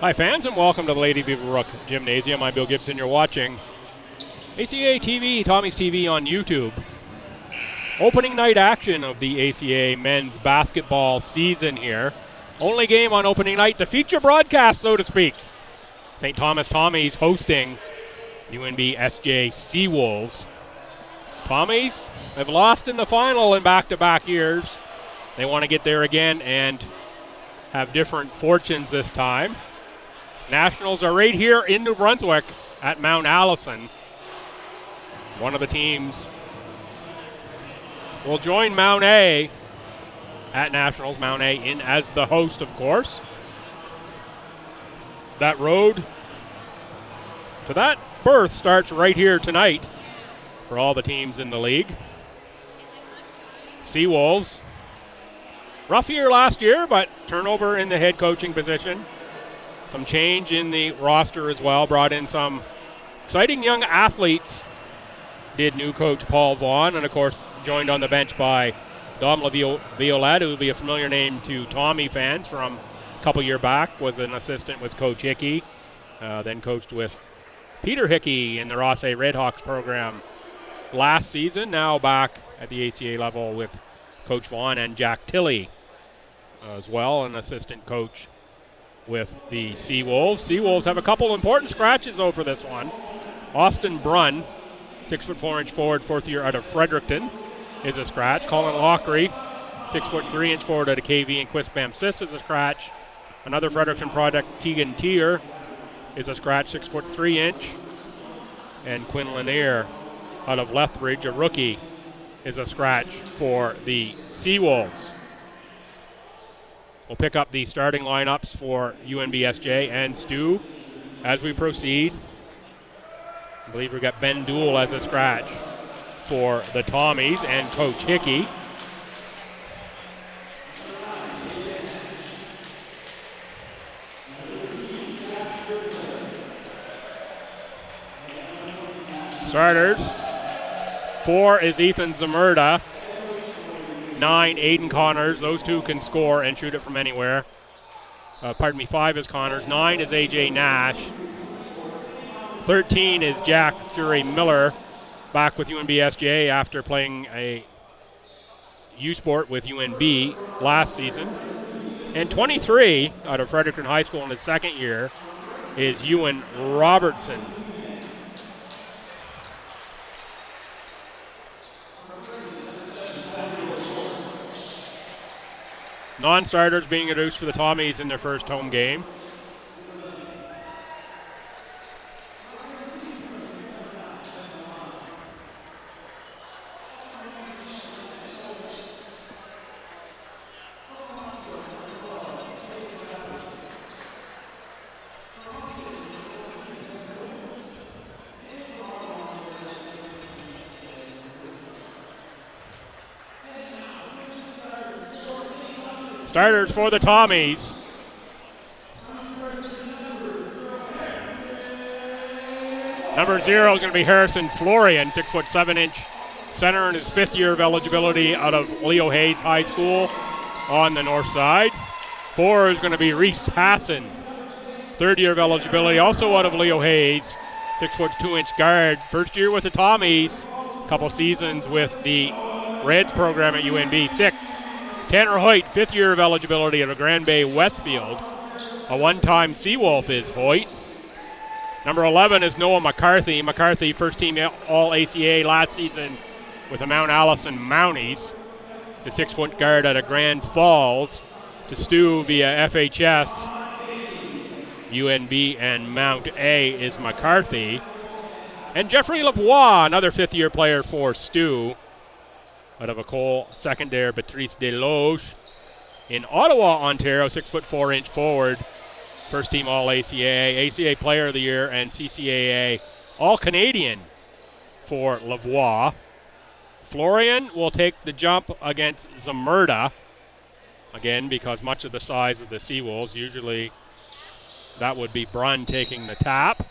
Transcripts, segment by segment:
Hi fans, and welcome to the Lady Beaverbrook Gymnasium. I'm Bill Gibson. You're watching ACAA TV, Tommy's TV on YouTube. Opening night action of the ACAA men's basketball season here. Only game on opening night, the feature broadcast, so to speak. St. Thomas Tommies hosting UNBSJ Seawolves. Tommies have lost in the final in back-to-back years. They want to get there again and have different fortunes this time. Nationals are right here in New Brunswick at Mount Allison. One of the teams will join Mount A at Nationals. Mount A in as the host, of course. That road to that berth starts right here tonight for all the teams in the league. Seawolves, rough year last year, but turnover in the head coaching position. Some change in the roster as well. Brought in some exciting young athletes, did new coach Paul Vaughn, and of course joined on the bench by Dom Violette, who will be a familiar name to Tommy fans from a couple year back, was an assistant with Coach Hickey, then coached with Peter Hickey in the Ross A. Redhawks program last season, now back at the ACA level with Coach Vaughn, and Jack Tilley as well, an assistant coach with the Seawolves. Seawolves have a couple important scratches though for this one. Austin Brunn, 6'4" forward, fourth year out of Fredericton, is a scratch. Colin Lockery, 6'3" forward out of KV and Quispam Sis, is a scratch. Another Fredericton product, Keegan Tier, is a scratch, 6'3". And Quinn Lanier out of Lethbridge, a rookie, is a scratch for the Seawolves. We'll pick up the starting lineups for UNBSJ and STU as we proceed. I believe we've got Ben Dool as a scratch for the Tommies and Coach Hickey. Starters, 4 is Ethan Zamurda. 9, Aiden Connors. Those two can score and shoot it from anywhere. 5 is Connors. 9 is AJ Nash. 13 is Jack Fury Miller, back with UNBSJ after playing a U-Sport with UNB last season. And 23, out of Fredericton High School in his second year, is Ewan Robertson. Non-starters being introduced for the Tommies in their first home game. Starters for the Tommies. Number 0 is going to be Harrison Florian, 6'7" center in his 5th year of eligibility out of Leo Hayes High School on the north side. 4 is going to be Reese Hassan, 3rd year of eligibility, also out of Leo Hayes, 6'2" guard. First year with the Tommies, couple seasons with the Reds program at UNB. 6. Tanner Hoyt, 5th year of eligibility at a Grand Bay Westfield. A one-time Seawolf is Hoyt. Number 11 is Noah McCarthy. McCarthy, first team All-ACA last season with the Mount Allison Mounties. It's a 6-foot guard out of Grand Falls. To Stu via FHS. UNB and Mount A is McCarthy. And Jeffrey Lavoie, another 5th year player for Stu, out of a Cole secondary, Patrice Deloge. In Ottawa, Ontario, 6'4" forward. First team All-ACA, ACA Player of the Year, and CCAA All-Canadian for Lavoie. Florian will take the jump against Zamurda. Again, because much of the size of the Seawolves, usually that would be Brunn taking the tap.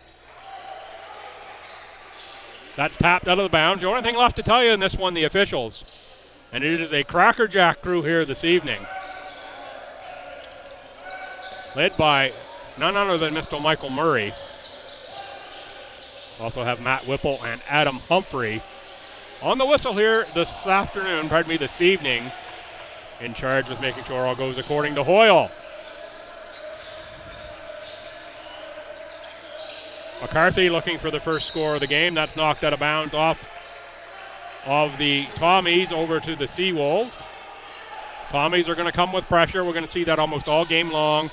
That's tapped out of the bounds. The only thing left to tell you in this one, the officials. And it is a crackerjack crew here this evening. Led by none other than Mr. Michael Murray. Also have Matt Whipple and Adam Humphrey on the whistle here this evening, in charge with making sure all goes according to Hoyle. McCarthy looking for the first score of the game. That's knocked out of bounds off of the Tommies over to the Seawolves. Tommies are going to come with pressure. We're going to see that almost all game long.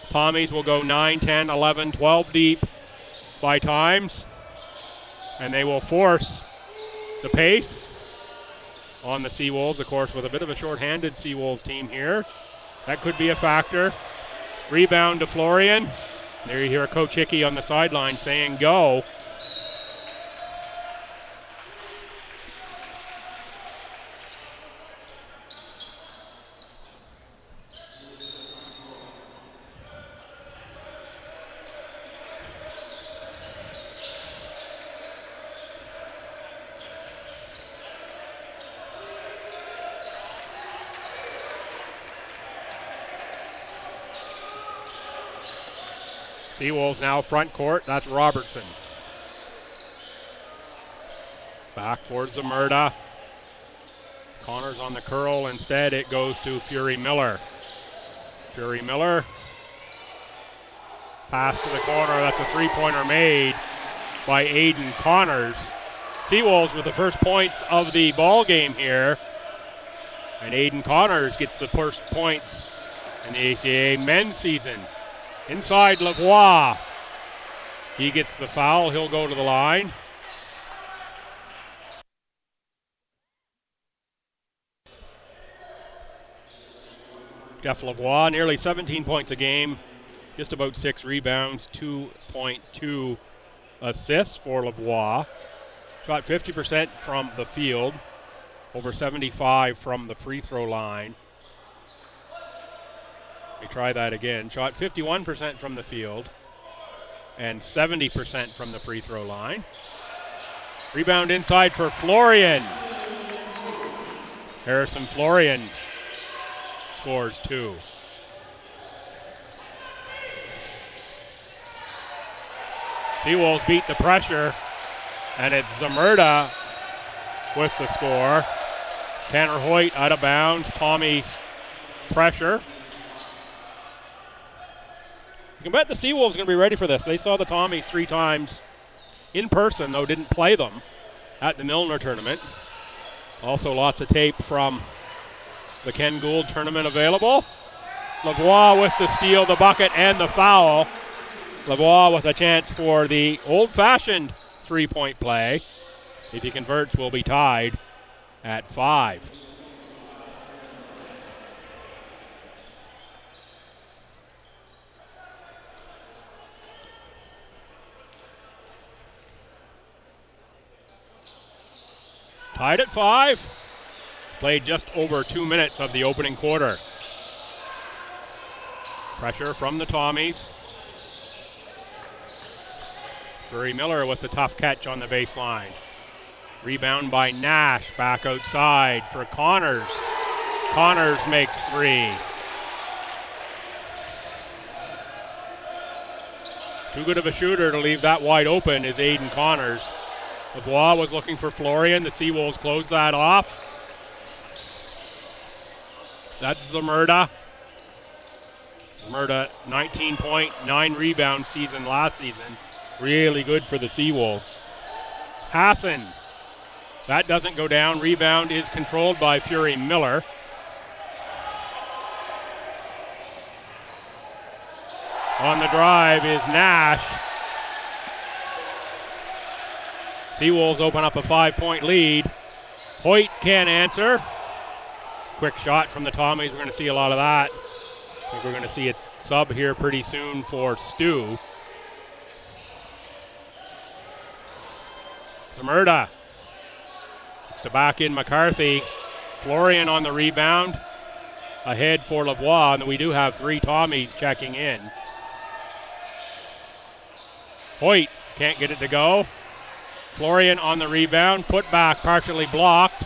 Tommies will go 9, 10, 11, 12 deep by times. And they will force the pace on the Seawolves, of course, with a bit of a short-handed Seawolves team here. That could be a factor. Rebound to Florian. There you hear Coach Hickey on the sideline saying go. Seawolves now front court. That's Robertson. Back for Zamurda. Connors on the curl. Instead, it goes to Fury Miller. Fury Miller. Pass to the corner. That's a three-pointer made by Aiden Connors. Seawolves with the first points of the ball game here. And Aiden Connors gets the first points in the ACAA men's season. Inside Lavoie. He gets the foul. He'll go to the line. Jeff Lavoie, nearly 17 points a game, just about 6 rebounds, 2.2 assists for Lavoie. Shot 50% from the field, over 75 from the free throw line. Let me try that again. Shot 51% from the field and 70% from the free throw line. Rebound inside for Florian. Harrison Florian scores 2. Seawolves beat the pressure, and it's Zamurda with the score. Tanner Hoyt out of bounds. Tommy's pressure. You can bet the Seawolves are going to be ready for this. They saw the Tommies 3 times in person, though didn't play them at the Milner tournament. Also lots of tape from the Ken Gould tournament available. Lavoie with the steal, the bucket, and the foul. Lavoie with a chance for the old-fashioned three-point play. If he converts, we'll be tied at 5. Tied at 5. Played just over 2 minutes of the opening quarter. Pressure from the Tommies. Fury Miller with the tough catch on the baseline. Rebound by Nash, back outside for Connors. Connors makes 3. Too good of a shooter to leave that wide open is Aiden Connors. Lavoie was looking for Florian. The Seawolves close that off. That's Zamurda. Zamurda, 19-point, 9 rebound season last season. Really good for the Seawolves. Hassan. That doesn't go down. Rebound is controlled by Fury Miller. On the drive is Nash. Seawolves open up a 5-point lead. Hoyt can't answer. Quick shot from the Tommies. We're going to see a lot of that. I think we're going to see a sub here pretty soon for Stu. Zamurda. It's to back in McCarthy. Florian on the rebound. Ahead for Lavoie, and we do have 3 Tommies checking in. Hoyt can't get it to go. Florian on the rebound, put back, partially blocked.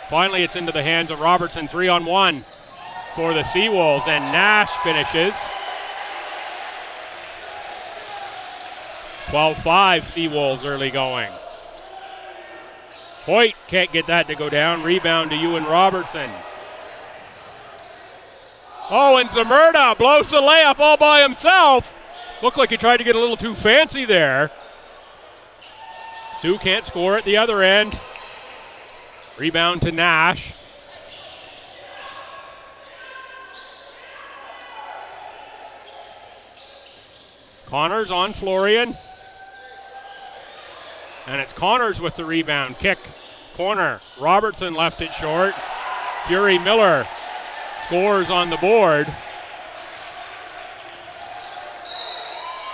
Finally, it's into the hands of Robertson. 3-on-1 for the Seawolves, and Nash finishes. 12-5 Seawolves early going. Hoyt can't get that to go down. Rebound to Ewan Robertson. Oh, and Zamurda blows the layup all by himself. Looked like he tried to get a little too fancy there. Stu can't score at the other end. Rebound to Nash. Connors on Florian. And it's Connors with the rebound. Kick, corner. Robertson left it short. Fury Miller scores on the board.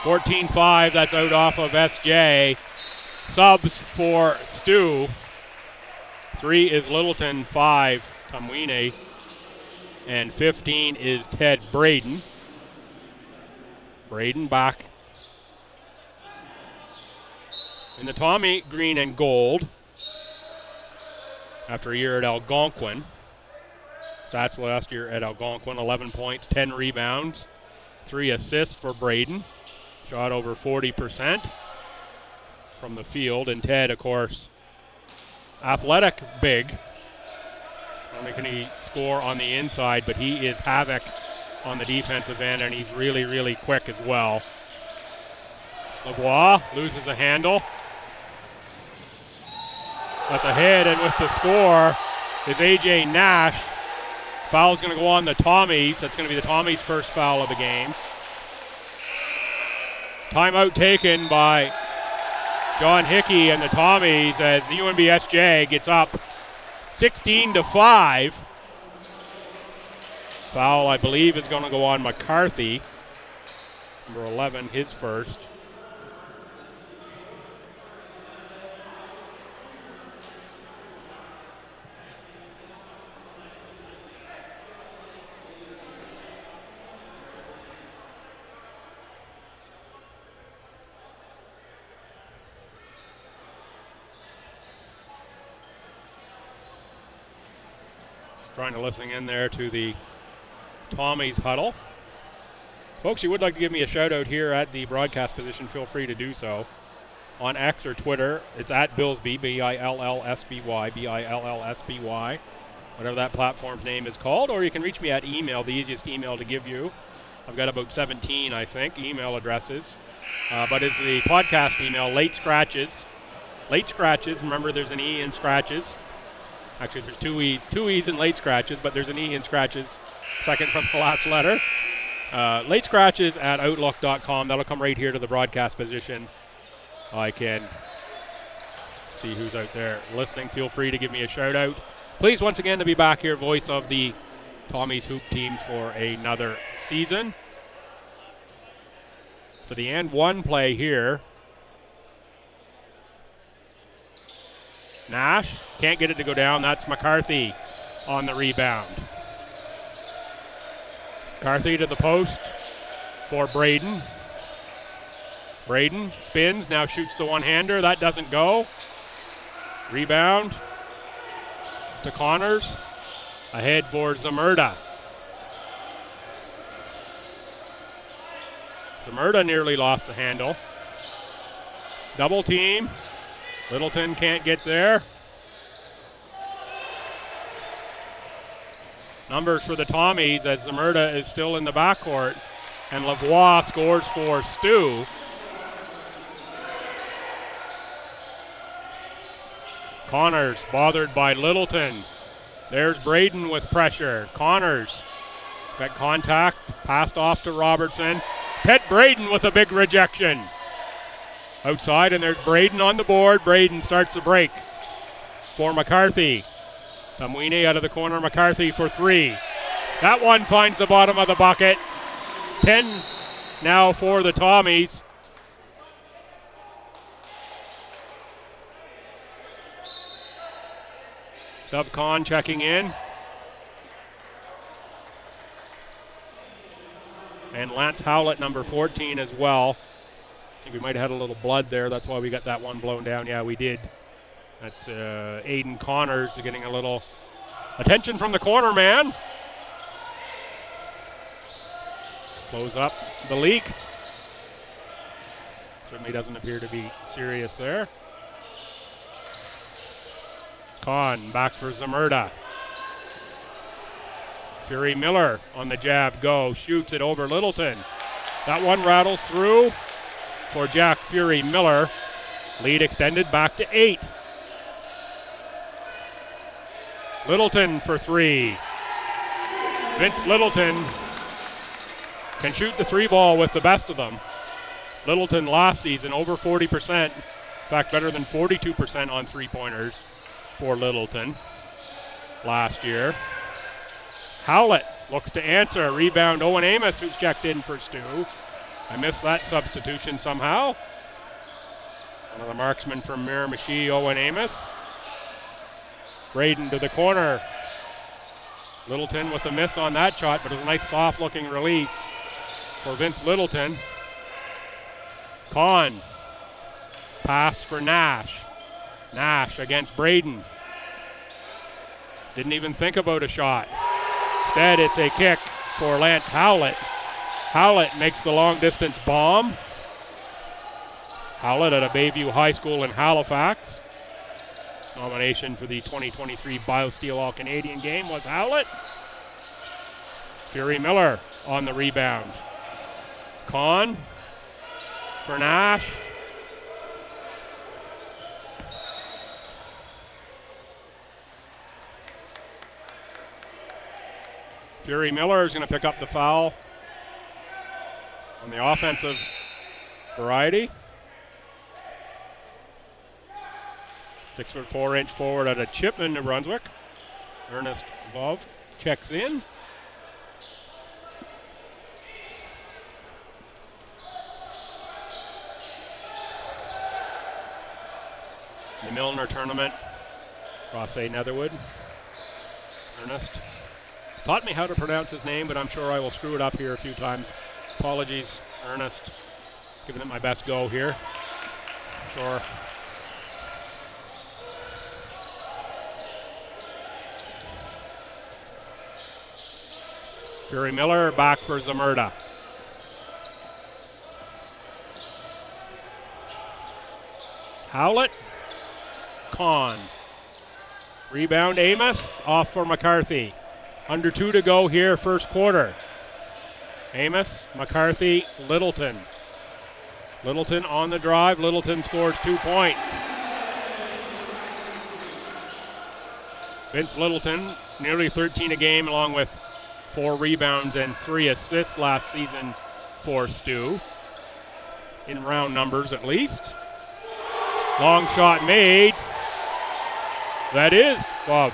14-5, that's out off of SJ. Subs for Stu. 3 is Littleton, 5 Tumwine, and 15 is Ted Braden. Braden back in the Tommy green and gold after a year at Algonquin. Stats last year at Algonquin: 11 points, 10 rebounds, 3 assists for Braden. Shot over 40% from the field. And Ted, of course, athletic big. Not only can he score on the inside, but he is havoc on the defensive end, and he's really, really quick as well. Lavoie loses a handle. That's a hit, and with the score is AJ Nash. Foul's going to go on the Tommies. That's going to be the Tommies' first foul of the game. Timeout taken by John Hickey and the Tommies as the UNBSJ gets up 16-5. Foul, I believe, is going to go on McCarthy. Number 11, his first. Trying to listen in there to the Tommy's huddle. Folks, you would like to give me a shout out here at the broadcast position, feel free to do so. On X or Twitter, it's at Billsby, B-I-L-L-S-B-Y, B-I-L-L-S-B-Y, whatever that platform's name is called, or you can reach me at email, the easiest email to give you. I've got about 17, I think, email addresses. But it's the podcast email, Late Scratches. Late Scratches, remember there's an E in Scratches. Actually, there's two E's in Late Scratches, but there's an E in Scratches, second from the last letter. Late Scratches at Outlook.com. That'll come right here to the broadcast position. I can see who's out there listening. Feel free to give me a shout out. Pleased once again to be back here, voice of the Tommy's Hoop team for another season. For the and one play here. Nash can't get it to go down. That's McCarthy on the rebound. McCarthy to the post for Braden. Braden spins, now shoots the one-hander. That doesn't go. Rebound to Connors. Ahead for Zamurda. Zamurda nearly lost the handle. Double team. Littleton can't get there. Numbers for the Tommies as Zamurda is still in the backcourt. And Lavoie scores for Stu. Connors bothered by Littleton. There's Braden with pressure. Connors got contact, passed off to Robertson. Ted Braden with a big rejection. Outside, and there's Braden on the board. Braden starts the break for McCarthy. Tumwine out of the corner, McCarthy for 3. That one finds the bottom of the bucket. 10 now for the Tommies. Dovcon checking in. And Lance Howlett, number 14 as well. I think we might have had a little blood there. That's why we got that one blown down. Yeah, we did. That's Aiden Connors getting a little attention from the corner man. Close up the leak. Certainly doesn't appear to be serious there. Kahn back for Zamurda. Fury Miller on the jab, go, shoots it over Littleton. That one rattles through for Jack Fury Miller. Lead extended back to 8. Littleton for 3. Vince Littleton can shoot the 3 ball with the best of them. Littleton last season over 40%. In fact, better than 42% on 3-pointers for Littleton last year. Howlett looks to answer. Rebound Owen Amos, who's checked in for Stu. I missed that substitution somehow. One of the marksmen from Miramichi, Owen Amos. Braden to the corner. Littleton with a miss on that shot, but it was a nice soft-looking release for Vince Littleton. Kahn. Pass for Nash. Nash against Braden. Didn't even think about a shot. Instead, it's a kick for Lance Howlett. Howlett makes the long-distance bomb. Howlett at a Bayview High School in Halifax. Nomination for the 2023 BioSteel All-Canadian game was Howlett. Fury Miller on the rebound. Kahn for Nash. Fury Miller is going to pick up the foul on the offensive variety. 6'4" forward out of Chipman, New Brunswick. Ernest Vov checks in. The Milner tournament, Ross A. Netherwood. Ernest taught me how to pronounce his name, but I'm sure I will screw it up here a few times. Apologies, Ernest. Giving it my best go here. Sure. Fury Miller back for Zamurda. Howlett. Kahn. Rebound Amos, off for McCarthy. Under 2 to go here, first quarter. Amos, McCarthy, Littleton. Littleton on the drive. Littleton scores 2 points. Vince Littleton, nearly 13 a game, along with 4 rebounds and 3 assists last season for Stu. In round numbers, at least. Long shot made. That is Bob.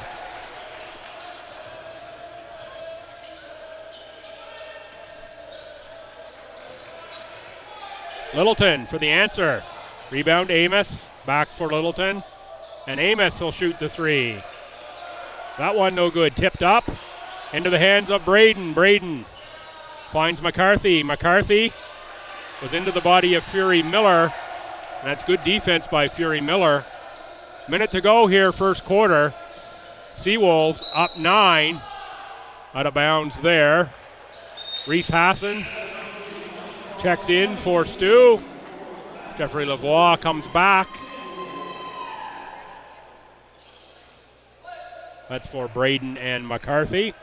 Littleton for the answer. Rebound Amos, back for Littleton. And Amos will shoot the 3. That one no good. Tipped up into the hands of Braden. Braden finds McCarthy. McCarthy was into the body of Fury Miller. And that's good defense by Fury Miller. Minute to go here, first quarter. Seawolves up 9. Out of bounds there. Reese Hassan checks in for Stu. Jeffrey Lavoie comes back. That's for Braden and McCarthy.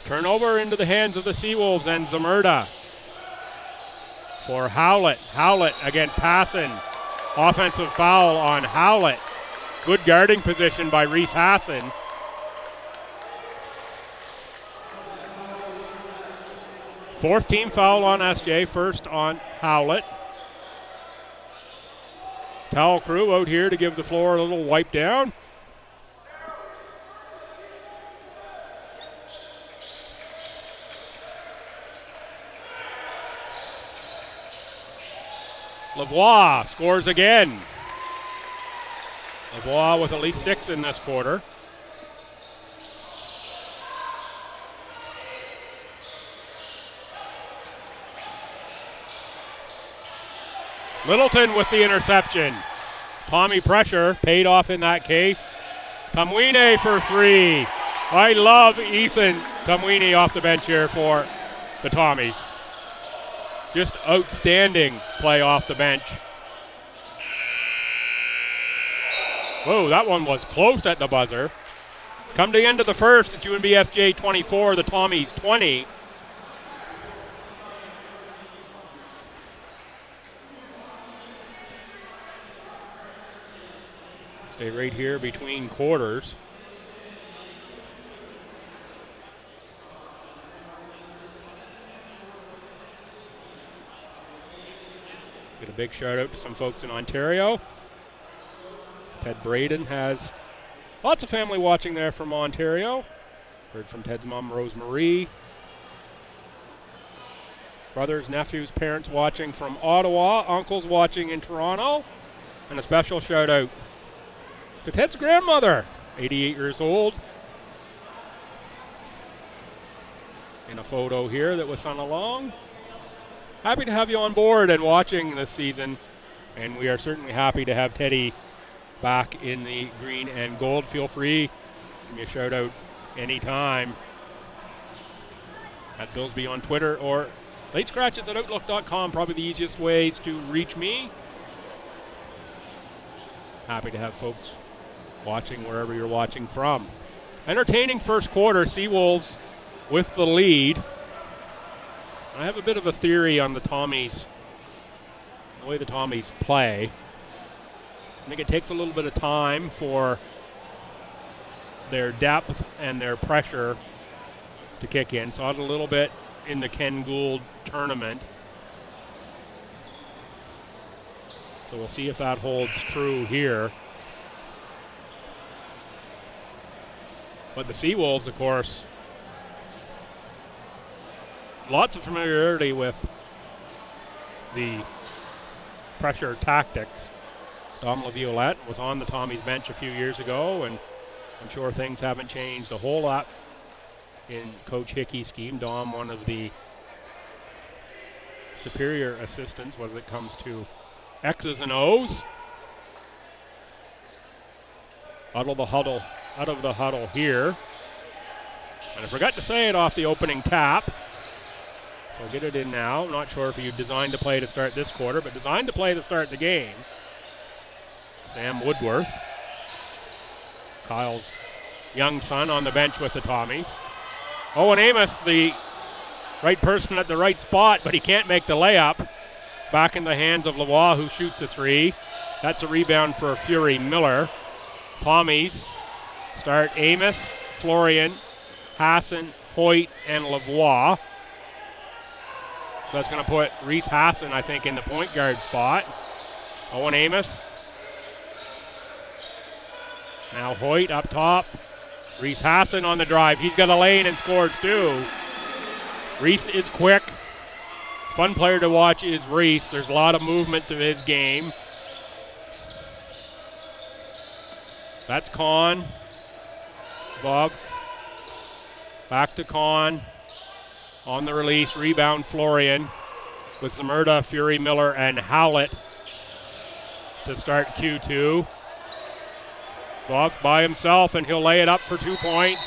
Turnover into the hands of the Seawolves and Zamurda for Howlett. Howlett against Hassan. Offensive foul on Howlett. Good guarding position by Reese Hassan. Fourth team foul on SJ, first on Howlett. Towel crew out here to give the floor a little wipe down. Lavoie scores again. Lavoie with at least 6 in this quarter. Littleton with the interception. Tommy pressure paid off in that case. Kamwine for 3. I love Ethan Kamwine off the bench here for the Tommies. Just outstanding play off the bench. Whoa, that one was close at the buzzer. Come to the end of the first, it's UNBSJ 24, the Tommies 20. Stay right here between quarters. Get a big shout out to some folks in Ontario. Ted Braden has lots of family watching there from Ontario. Heard from Ted's mom, Rosemarie. Brothers, nephews, parents watching from Ottawa. Uncles watching in Toronto. And a special shout out to Ted's grandmother, 88 years old. In a photo here that was sent along. Happy to have you on board and watching this season. And we are certainly happy to have Teddy back in the green and gold. Feel free, give me a shout out anytime at Billsby on Twitter or latescratches@outlook.com. Probably the easiest ways to reach me. Happy to have folks watching wherever you're watching from. Entertaining first quarter, Seawolves with the lead. I have a bit of a theory on the Tommies, the way the Tommies play. I think it takes a little bit of time for their depth and their pressure to kick in. Saw it a little bit in the Ken Gould tournament. So we'll see if that holds true here. But the Seawolves, of course, lots of familiarity with the pressure tactics. Dom LaViolette was on the Tommies bench a few years ago, and I'm sure things haven't changed a whole lot in Coach Hickey's scheme. Dom, one of the superior assistants when it comes to X's and O's. Out of the huddle here. And I forgot to say it off the opening tap. So get it in now. Not sure if you designed to play to start this quarter, but designed to play to start the game. Sam Woodworth, Kyle's young son, on the bench with the Tommies. Owen Amos, the right person at the right spot, but he can't make the layup. Back in the hands of Lavoie, who shoots the 3. That's a rebound for Fury Miller. Tommies start Amos, Florian, Hassan, Hoyt, and Lavoie. So that's going to put Reese Hassan, I think, in the point guard spot. Owen Amos. Now Hoyt up top. Reese Hassan on the drive. He's got a lane and scores too. Reese is quick. Fun player to watch is Reese. There's a lot of movement to his game. That's Kahn. Bob. Back to Kahn. On the release, rebound Florian with Zamerda, Fury Miller, and Howlett to start Q2. Goff by himself, and he'll lay it up for 2 points.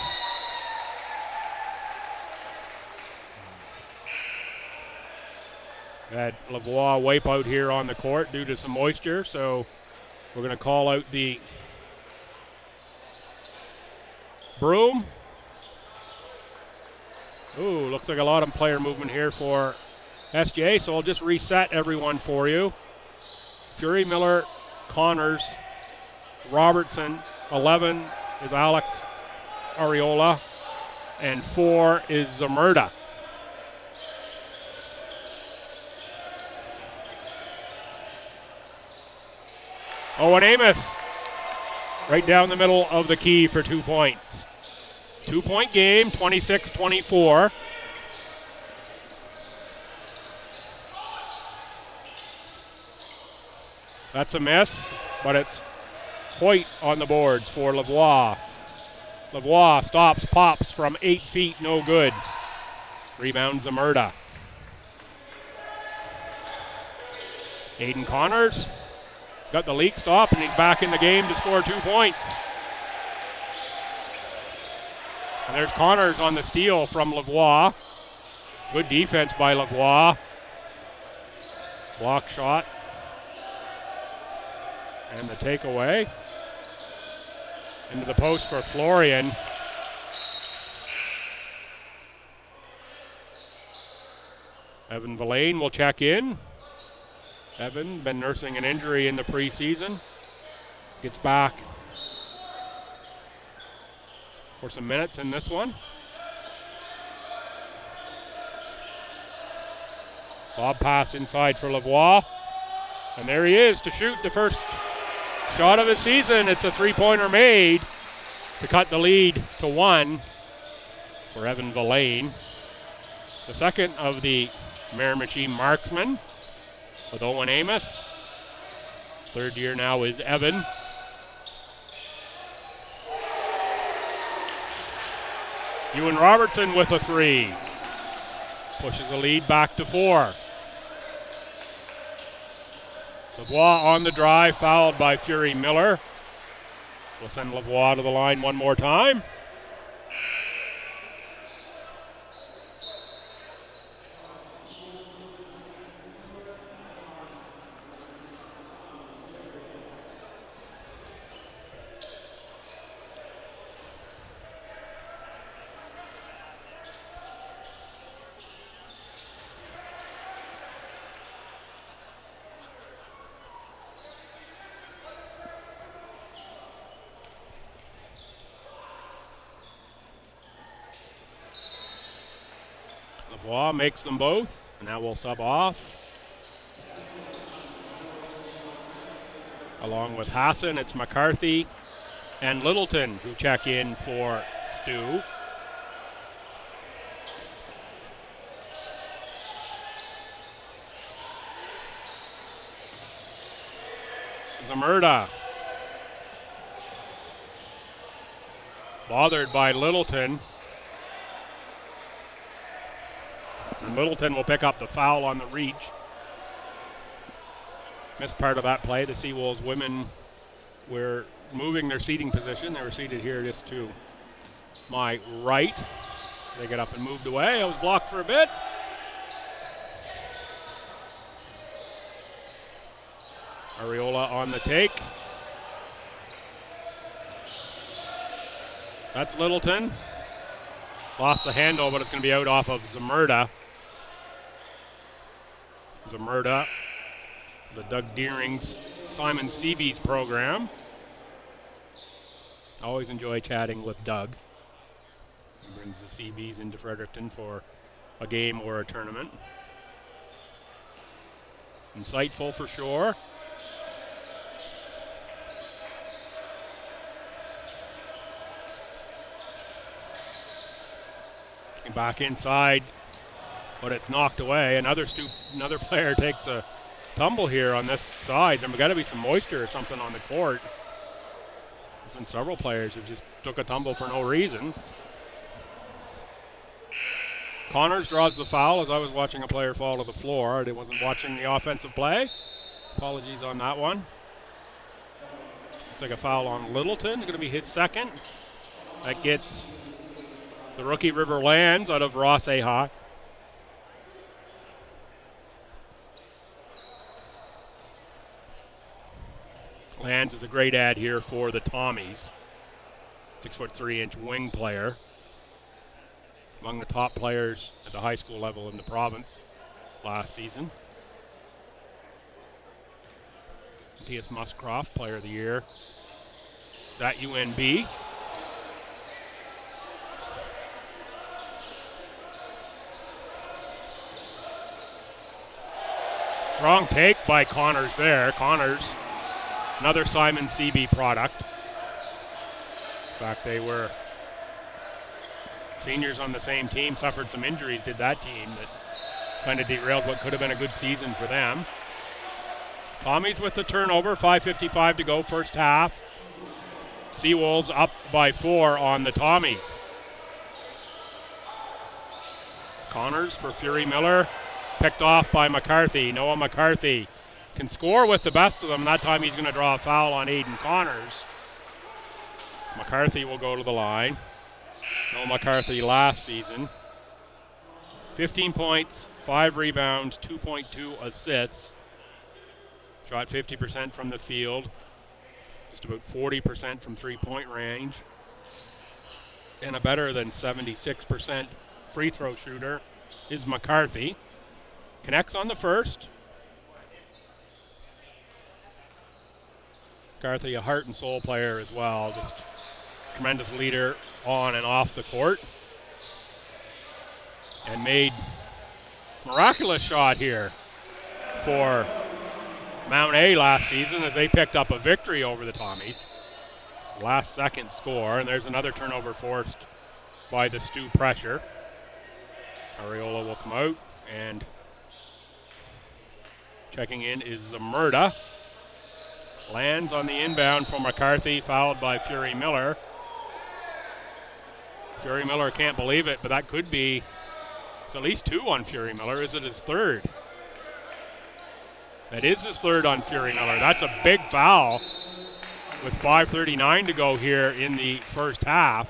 Had Lavoie wipe out here on the court due to some moisture, so we're going to call out the broom. Ooh, looks like a lot of player movement here for SJ, so I'll just reset everyone for you. Fury Miller, Connors, Robertson. 11 is Alex Ariola, and 4 is Zamerda. Owen Amos, right down the middle of the key for 2 points. 2-point game, 26-24. That's a miss, but it's Hoyt on the boards for Lavoie. Lavoie stops, pops from 8 feet, no good. Rebound Zamerda. Aiden Connors got the leak stop, and he's back in the game to score 2 points. And there's Connors on the steal from Lavoie. Good defense by Lavoie. Block shot. And the takeaway. Into the post for Florian. Evan Villain will check in. Evan, been nursing an injury in the preseason. Gets back for some minutes in this one. Bob pass inside for Lavoie. And there he is to shoot the first shot of the season. It's a three-pointer made to cut the lead to 1 for Evan Villain. The second of the Miramichi marksmen with Owen Amos. Third year now is Evan. Ewan Robertson with a 3. Pushes the lead back to 4. Lavoie on the drive, fouled by Fury Miller. We'll send Lavoie to the line one more time. Lavoie makes them both, and now we'll sub off. Along with Hassan, it's McCarthy and Littleton who check in for STU. Zamurda. Bothered by Littleton. And Littleton will pick up the foul on the reach. Missed part of that play. The Seawolves women were moving their seating position. They were seated here just to my right. They get up and moved away. I was blocked for a bit. Ariola on the take. That's Littleton. Lost the handle, but it's going to be out off of Zamurda. Zamurda, the Doug Deering's Simon Seabees program. Always enjoy chatting with Doug. He brings the Seabees into Fredericton for a game or a tournament. Insightful for sure. Back inside, but it's knocked away. Another player takes a tumble here on this side. There's got to be some moisture or something on the court. There's been several players who just took a tumble for no reason. Connors draws the foul as I was watching a player fall to the floor. I wasn't watching the offensive play. Apologies on that one. Looks like a foul on Littleton. It's going to be his second. That gets the rookie River Lands out of Ross Aha. Lands is a great ad here for the Tommies. 6'3" wing player. Among the top players at the high school level in the province last season. Matthias Muscroft, player of the year. Is at UNB. Strong take by Connors there. Connors, another Simon CB product. In fact, they were seniors on the same team, suffered some injuries, did that team, that kind of derailed what could have been a good season for them. Tommies with the turnover, 5:55 to go, first half. Seawolves up by 4 on the Tommies. Connors for Fury Miller. Picked off by McCarthy. Noah McCarthy can score with the best of them. That time he's going to draw a foul on Aiden Connors. McCarthy will go to the line. No McCarthy last season. 15 points, 5 rebounds, 2.2 assists. Shot 50% from the field. Just about 40% from three-point range. And a better than 76% free throw shooter is McCarthy. Connects on the first. McCarthy, a heart and soul player as well. Just tremendous leader on and off the court. And made miraculous shot here for Mount A last season as they picked up a victory over the Tommies. Last second score, and there's another turnover forced by the STU pressure. Ariola will come out, and checking in is Zamurda. Lands on the inbound from McCarthy, fouled by Fury Miller. Fury Miller can't believe it, but that could be, it's at least 2 on Fury Miller. Is it his third? That is his third on Fury Miller. That's a big foul with 5:39 to go here in the first half.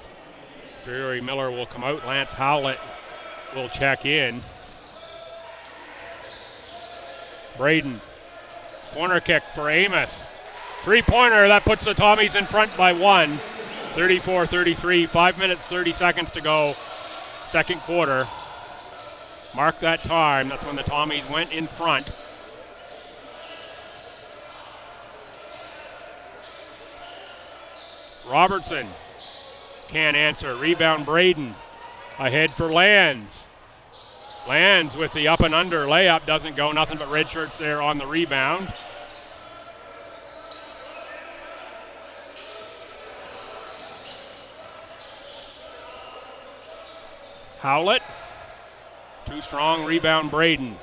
Fury Miller will come out. Lance Howlett will check in. Braden, corner kick for Amos. Three-pointer, that puts the Tommies in front by 1. 34-33, 5 minutes, 30 seconds to go. Second quarter. Mark that time. That's when the Tommies went in front. Robertson can't answer. Rebound Braden. Ahead for Lands. Lands with the up and under layup. Doesn't go. Nothing but red shirts there on the rebound. Howlett. Too strong. Rebound Braden.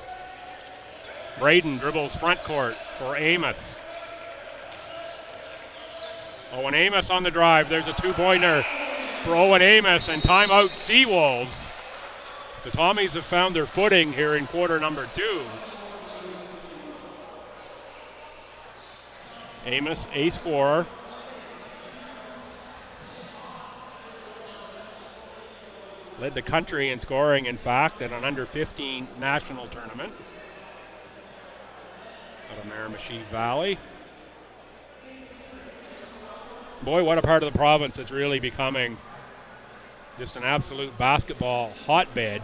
Braden dribbles front court for Amos. Owen Amos on the drive. There's a two-pointer for Owen Amos, and timeout Seawolves. The Tommies have found their footing here in quarter number 2. Amos, a scorer. Led the country in scoring, in fact, at an under-15 national tournament out of Miramichi Valley. Boy, what a part of the province it's really becoming just an absolute basketball hotbed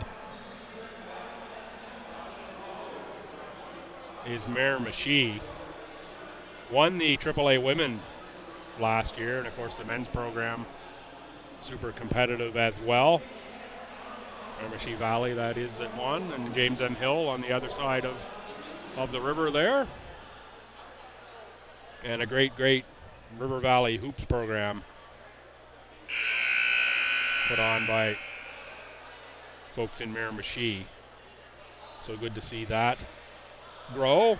is Miramichi. Won the AAA women last year, and of course the men's program super competitive as well. Miramichi Valley, that is, at 1, and James M. Hill on the other side of the river there. And a great River Valley Hoops program put on by folks in Miramichi. So good to see that grow.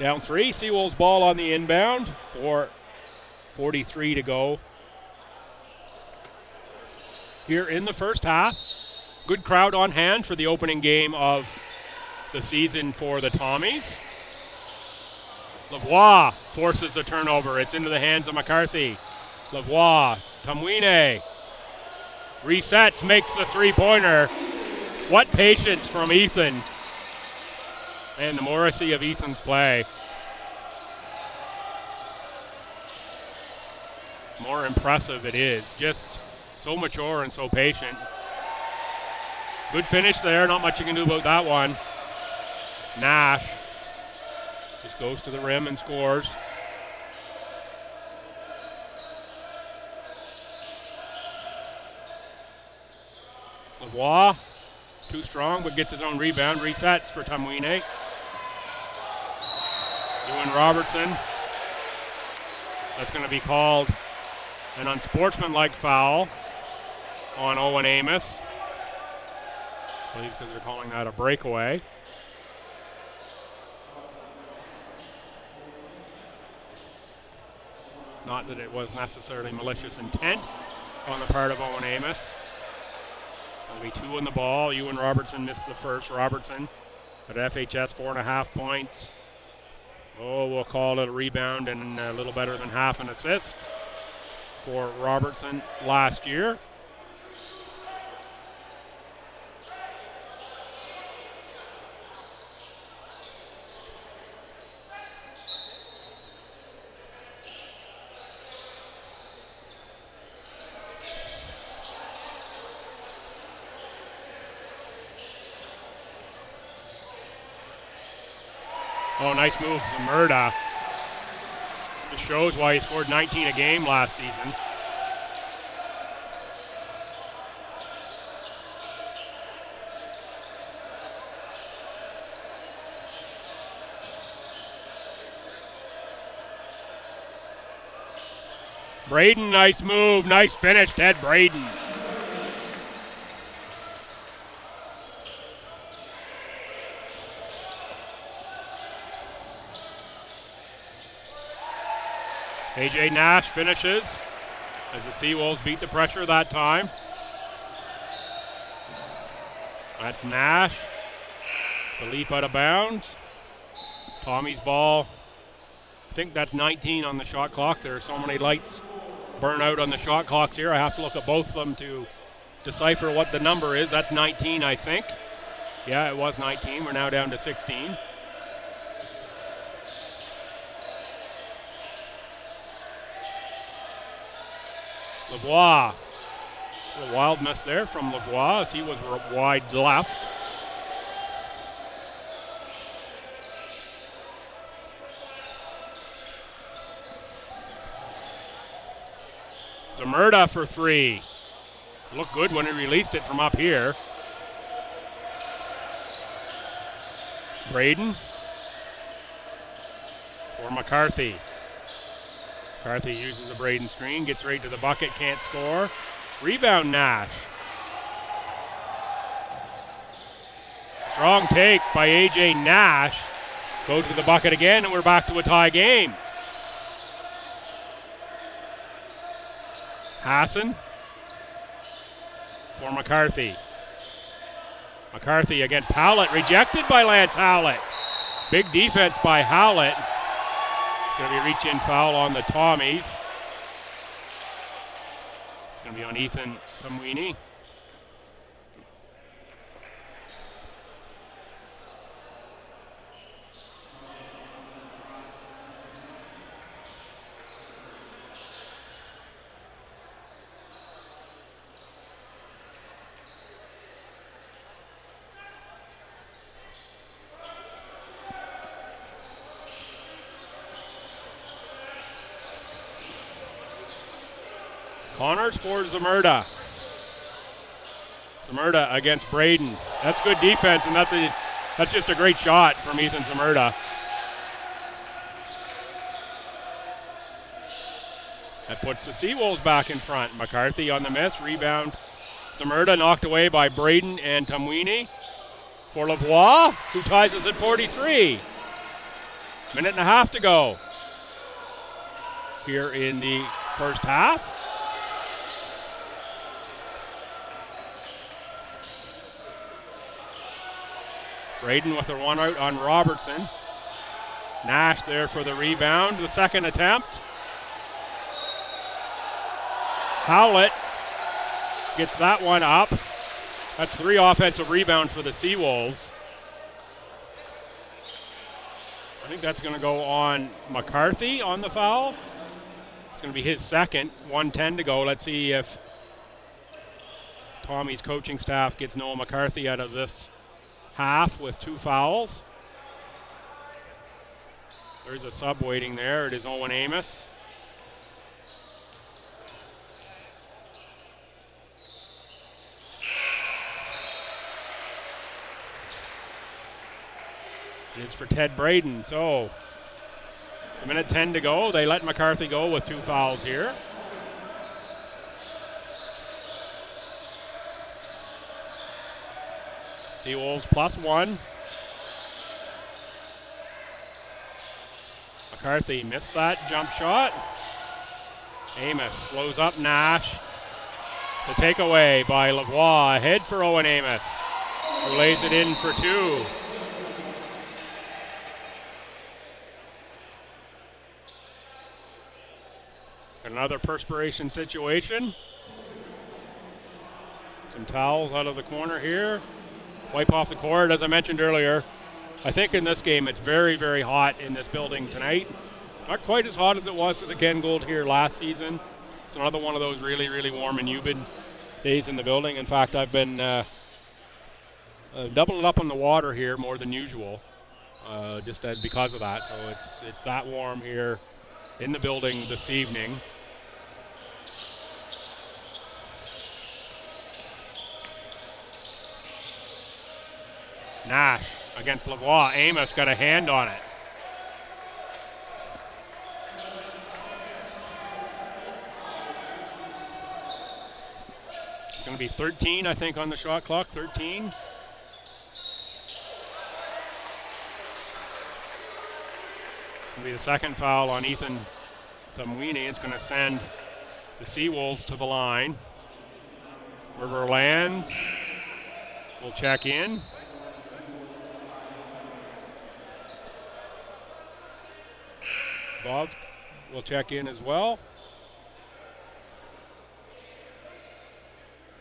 Down 3, Seawolves ball on the inbound, 4:43 to go here in the first half. Good crowd on hand for the opening game of the season for the Tommies. Lavoie forces the turnover. It's into the hands of McCarthy. Lavoie, Tamwine resets, makes the three-pointer. What patience from Ethan. And the Morrissey of Ethan's play. More impressive it is. Just so mature and so patient. Good finish there. Not much you can do about that one. Nash just goes to the rim and scores. Lavoie, too strong, but gets his own rebound. Resets for Tamwine. Ewan Robertson. That's going to be called an unsportsmanlike foul on Owen Amos. I believe because they're calling that a breakaway. Not that it was necessarily malicious intent on the part of Owen Amos. There'll be 2 on the ball. Ewan Robertson misses the first. Robertson at FHS, 4.5 points. We'll call it a rebound and a little better than half an assist for Robertson last year. Oh, nice move, Zamurda. Just shows why he scored 19 a game last season. Braden, nice move, nice finish, Ted Braden. AJ Nash finishes as the Seawolves beat the pressure that time. That's Nash. The leap out of bounds. Tommy's ball. I think that's 19 on the shot clock. There are so many lights burn out on the shot clocks here. I have to look at both of them to decipher what the number is. That's 19, I think. Yeah, it was 19. We're now down to 16. Lavoie. A wild miss there from Lavoie as he was wide left. Zamurda for 3. Looked good when he released it from up here. Braden for McCarthy. McCarthy uses the Braden screen, gets right to the bucket, can't score. Rebound Nash. Strong take by AJ Nash. Goes to the bucket again, and we're back to a tie game. Hassan for McCarthy. McCarthy against Howlett, rejected by Lance Howlett. Big defense by Howlett. Going to be reach-in foul on the Tommies. Going to be on Ethan Kamwini. Connors for Zamurda. Zamurda against Braden. That's good defense, and that's just a great shot from Ethan Zamurda. That puts the Seawolves back in front. McCarthy on the miss, rebound. Zamurda knocked away by Braden and Tamwini. For Lavoie, who ties us at 43. Minute and a half to go here in the first half. Braden with a one out on Robertson. Nash there for the rebound. The second attempt. Howlett gets that one up. That's 3 offensive rebounds for the Seawolves. I think that's going to go on McCarthy on the foul. It's going to be his second. 1:10 to go. Let's see if Tommy's coaching staff gets Noah McCarthy out of this half with 2 fouls. There's a sub waiting there. It is Owen Amos. It's for Ted Braden. So, a minute 10 to go. They let McCarthy go with 2 fouls here. Seawolves +1. McCarthy missed that jump shot. Amos slows up Nash. The takeaway by Lavoie. Ahead for Owen Amos, who lays it in for 2. Another perspiration situation. Some towels out of the corner here. Wipe off the court, as I mentioned earlier. I think in this game it's very, very hot in this building tonight. Not quite as hot as it was at the Ken Gould here last season. It's another one of those really, really warm and humid days in the building. In fact, I've been doubling up on the water here more than usual, because of that. So it's that warm here in the building this evening. Nash against Lavoie. Amos got a hand on it. It's going to be 13, I think, on the shot clock. 13. It'll be the second foul on Ethan Tamwini. It's going to send the Seawolves to the line. River lands. We'll check in. Bob will check in as well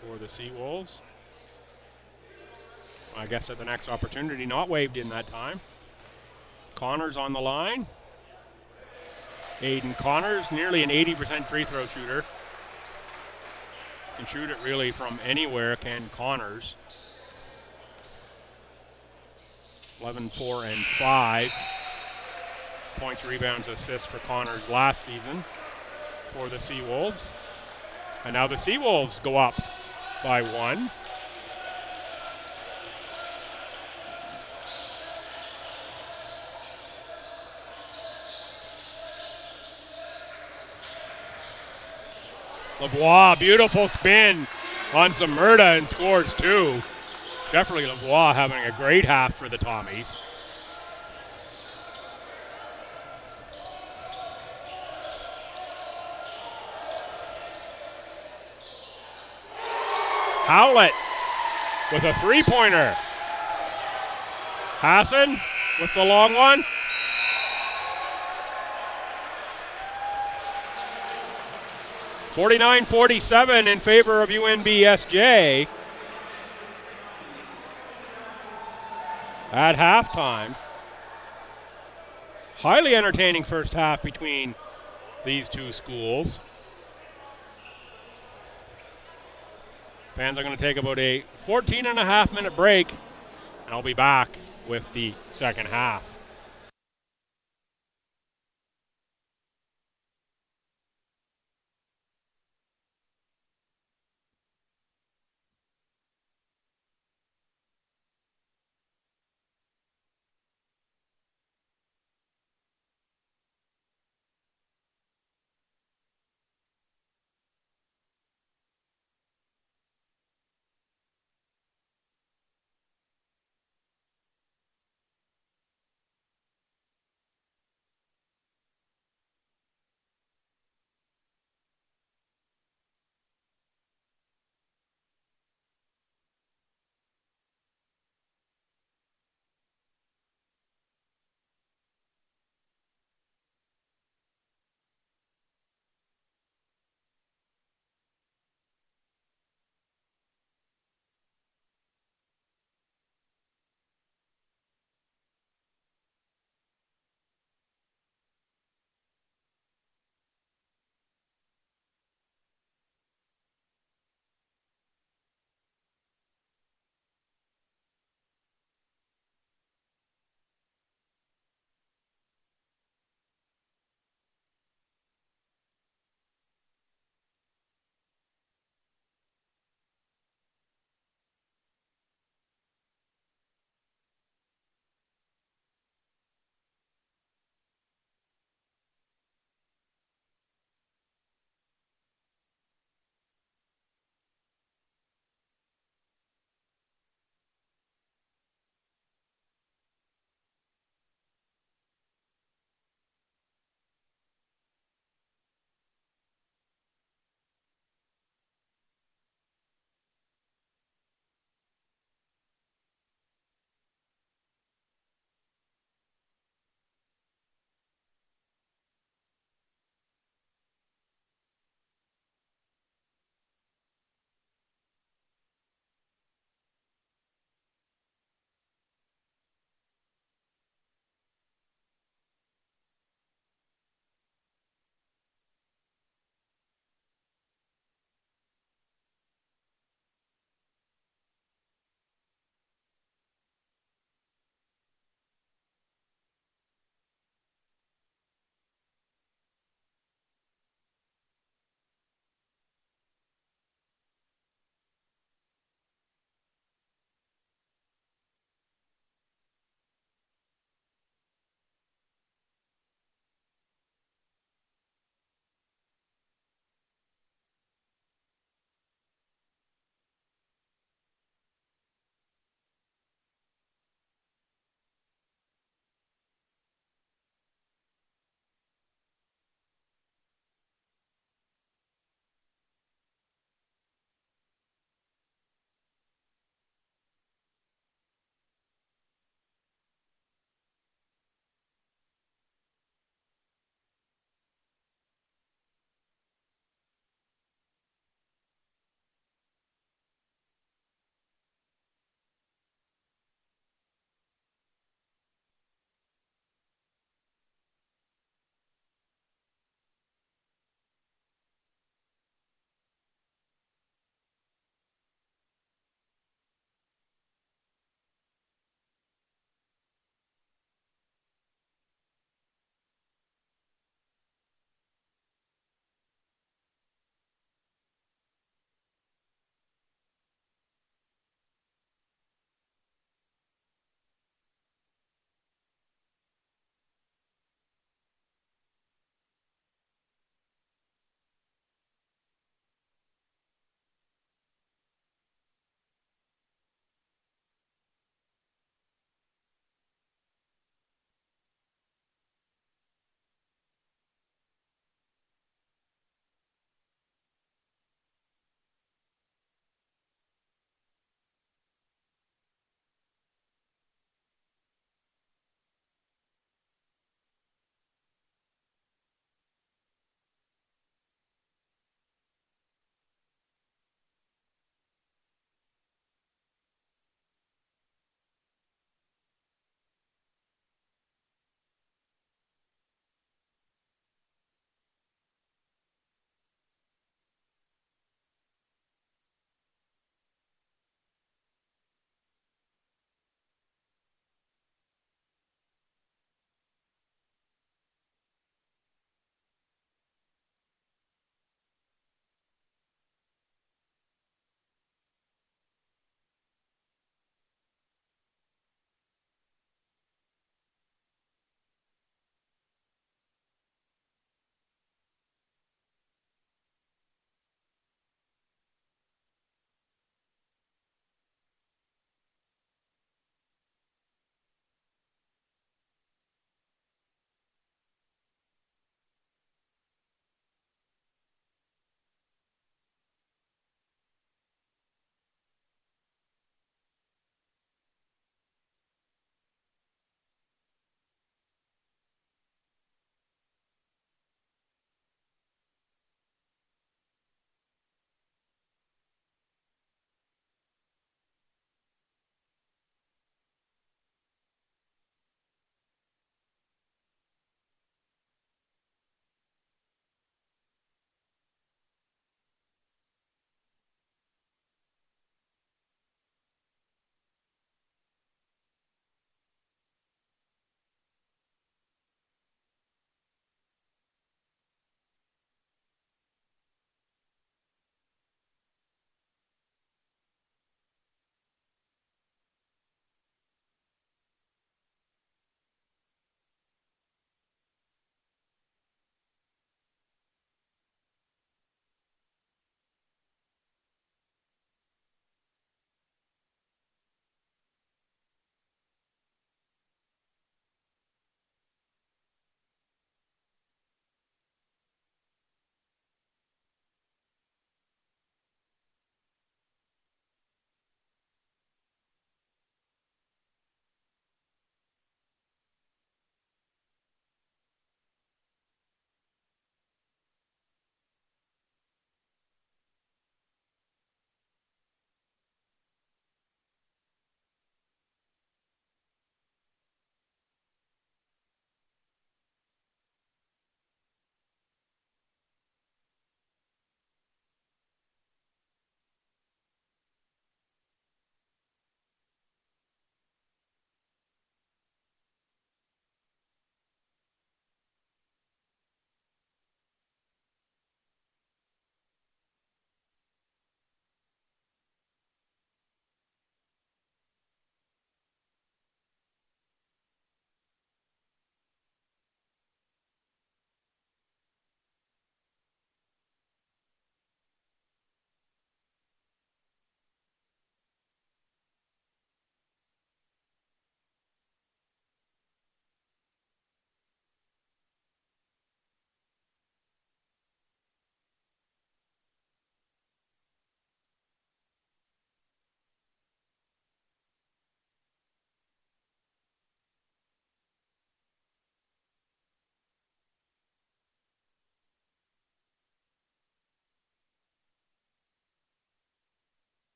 for the Seawolves. I guess at the next opportunity, not waved in that time. Connors on the line. Aiden Connors, nearly an 80% free throw shooter. Can shoot it really from anywhere, can Connors. 11, 4, and 5. Points, rebounds, assists for Connors last season for the Seawolves. And now the Seawolves go up by 1. Lavoie, beautiful spin on Zamurda and scores 2. Jeffrey Lavoie having a great half for the Tommies. Howlett with a three-pointer. Hassan with the long one. (49-47) in favor of UNBSJ at halftime. Highly entertaining first half between these two schools. Fans are going to take about a 14.5-minute break, and I'll be back with the second half.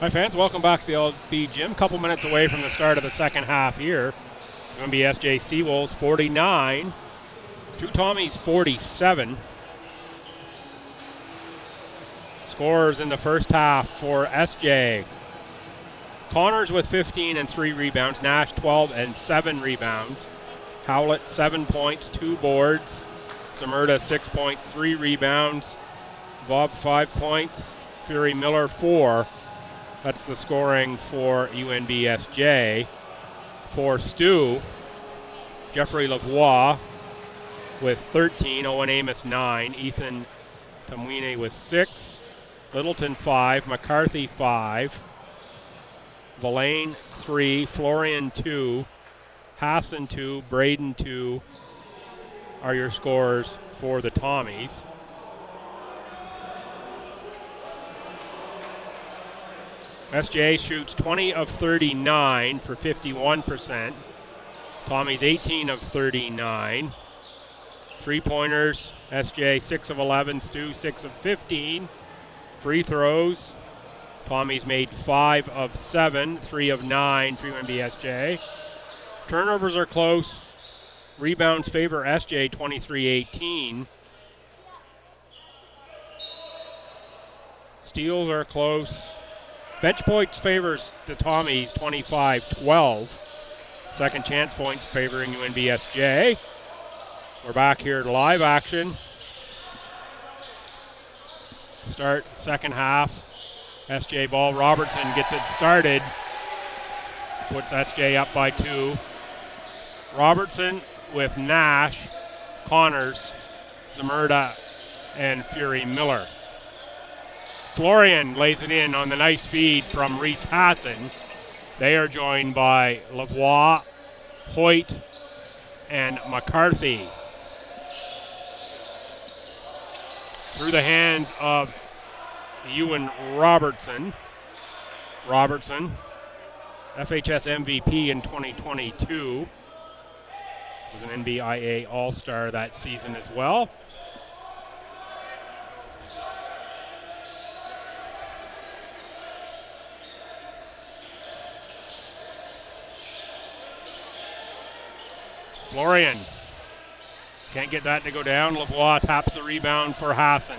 Hi fans, welcome back to the LB Gym. Couple minutes away from the start of the second half here. UNBSJ Seawolves 49, True Tommies 47. Scores in the first half for SJ. Connors with 15 and 3 rebounds. Nash 12 and 7 rebounds. Howlett 7 points, 2 boards. Zamurda 6 points, 3 rebounds. Bob 5 points. Fury Miller 4. That's the scoring for UNBSJ. For STU, Jeffrey Lavoie with 13, Owen Amos 9, Ethan Tamwine with 6, Littleton 5, McCarthy 5, Villain 3, Florian 2, Hassan 2, Braden 2 are your scores for the Tommies. SJ shoots 20 of 39 for 51%. Tommies 18 of 39. 3-pointers, SJ 6 of 11, Stu 6 of 15. Free throws, Tommies made 5 of 7, 3 of 9 for UNBSJ. Turnovers are close. Rebounds favor SJ 23-18. Steals are close. Bench points favors the Tommies 25-12. Second chance points favoring UNBSJ. We're back here to live action. Start second half. SJ ball. Robertson gets it started. Puts SJ up by 2. Robertson with Nash, Connors, Zamurda, and Fury Miller. Florian lays it in on the nice feed from Reese Hassan. They are joined by Lavoie, Hoyt, and McCarthy. Through the hands of Ewan Robertson. Robertson, FHS MVP in 2022. Was an NBIA All-Star that season as well. Florian can't get that to go down. Lavoie taps the rebound for Hassan.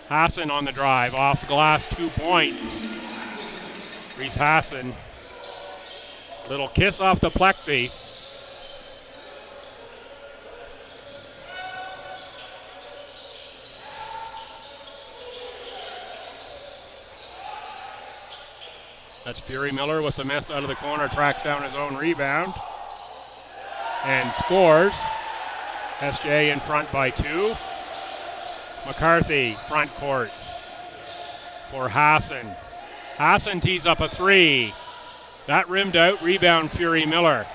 Hassan on the drive, off glass, 2 points. Reese Hassan, little kiss off the plexi. That's Fury Miller with the miss out of the corner, tracks down his own rebound and scores. SJ in front by 2. McCarthy, front court for Hassan. Hassan tees up a 3. That rimmed out, rebound Fury Miller.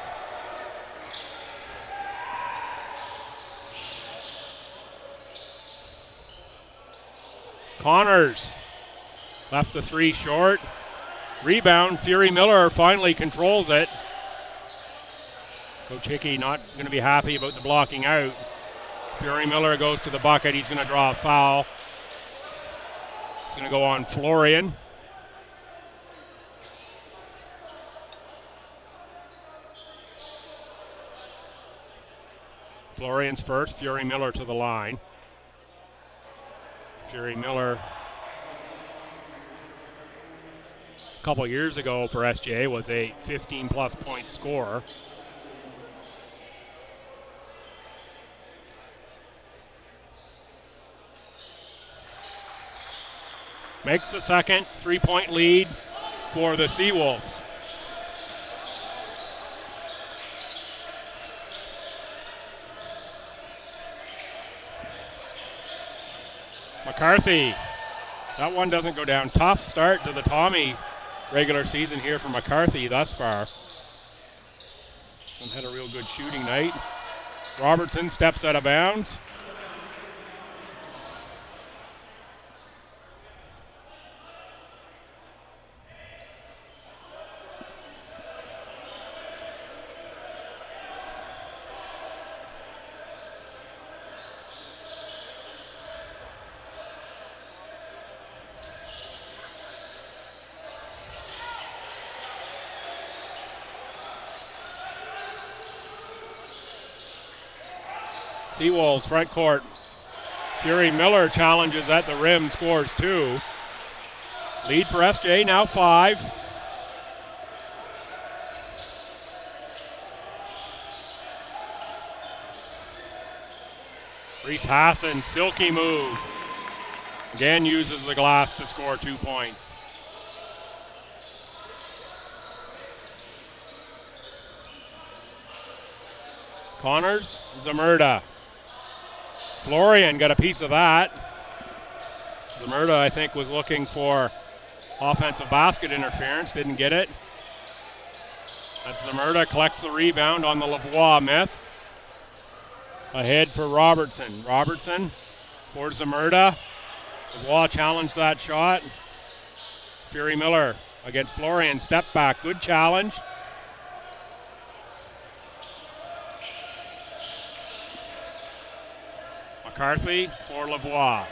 Connors left the 3 short. Rebound, Fury Miller finally controls it. Coach Hickey not going to be happy about the blocking out. Fury Miller goes to the bucket. He's going to draw a foul. It's going to go on Florian. Florian's first, Fury Miller to the line. Fury Miller, a couple years ago for SJ, was a 15-plus point scorer. Makes the second 3-point lead for the Seawolves. McCarthy, that one doesn't go down. Tough start to the Tommy regular season here for McCarthy thus far. Had a real good shooting night. Robertson steps out of bounds. Seawolves front court. Fury Miller challenges at the rim, scores 2. Lead for SJ, now 5. Reese Hassan, silky move. Again uses the glass to score 2 points. Connors, Zamurda. Florian got a piece of that. Zamurda, I think, was looking for offensive basket interference, didn't get it. That's Zamurda, collects the rebound on the Lavoie miss. Ahead for Robertson. Robertson for Zamurda. Lavoie challenged that shot. Fury Miller against Florian, step back, good challenge. McCarthy for Lavoie.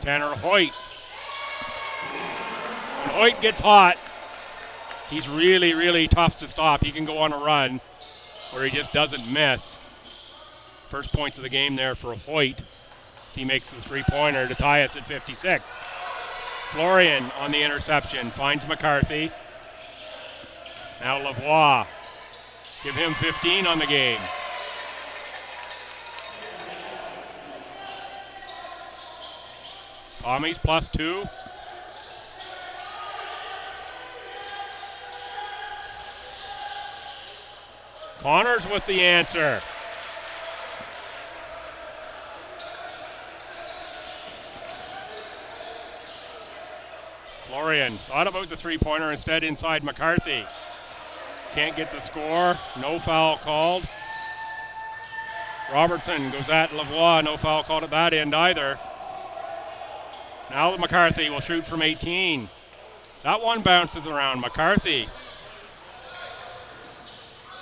Tanner Hoyt. When Hoyt gets hot, he's really, really tough to stop. He can go on a run where he just doesn't miss. First points of the game there for Hoyt. He makes the three-pointer to tie us at 56. Florian on the interception, finds McCarthy. Now Lavoie. Give him 15 on the game. Tommy's +2. Connors with the answer. Florian thought about the three-pointer, instead inside McCarthy. Can't get the score, no foul called. Robertson goes at Lavoie, no foul called at that end either. Now McCarthy will shoot from 18. That one bounces around. McCarthy.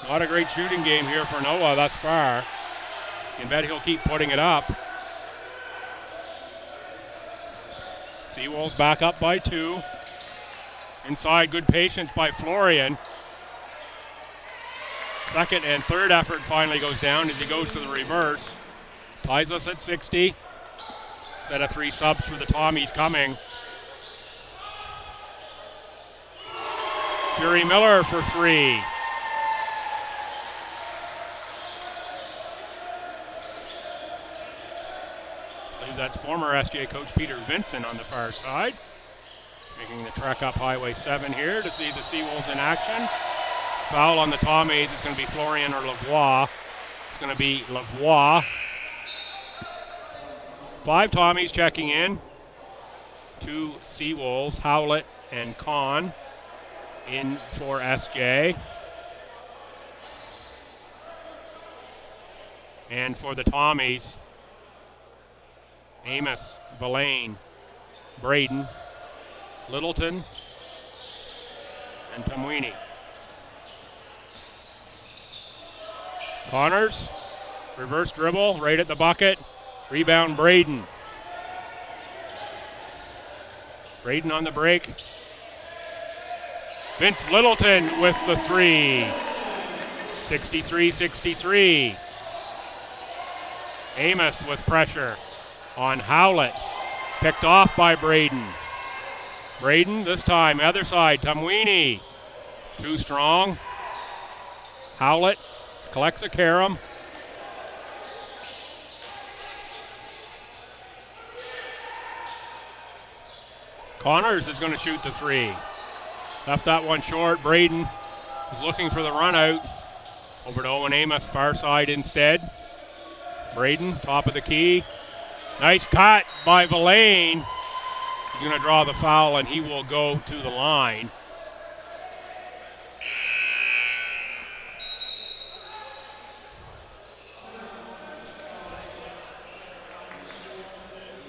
Not a great shooting game here for Noah thus far. You can bet he'll keep putting it up. Seawolves back up by 2. Inside, good patience by Florian. Second and third effort finally goes down as he goes to the reverse. Ties us at 60. Set of 3 subs for the Tommies coming. Fury Miller for 3. That's former SJ coach Peter Vincent on the far side. Making the trek up Highway 7 here to see the Seawolves in action. Foul on the Tommies. It's going to be Florian or Lavoie. It's going to be Lavoie. 5 Tommies checking in. 2 Seawolves, Howlett and Kahn in for SJ. And for the Tommies, Amos, Villain, Braden, Littleton, and Tamwini. Connors, reverse dribble, right at the bucket. Rebound, Braden. Braden on the break. Vince Littleton with the 3. 63-63. Amos with pressure on Howlett. Picked off by Braden. Braden this time, other side, Tamwini. Too strong. Howlett collects a carom. Connors is going to shoot the 3. Left that one short. Braden was looking for the run out. Over to Owen Amos, far side instead. Braden, top of the key. Nice cut by Villain. He's going to draw the foul and he will go to the line.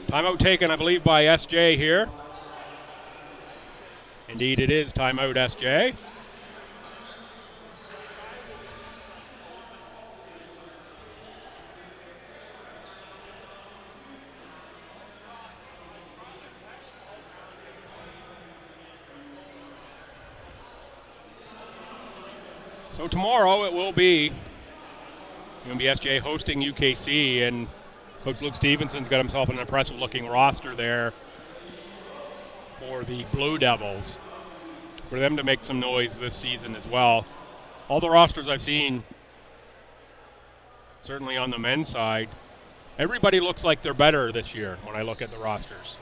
Timeout taken, I believe, by SJ here. Indeed it is timeout SJ. So tomorrow it will be UNBSJ hosting UKC, and Coach Luke Stevenson's got himself an impressive-looking roster there for the Blue Devils, for them to make some noise this season as well. All the rosters I've seen, certainly on the men's side, everybody looks like they're better this year when I look at the rosters.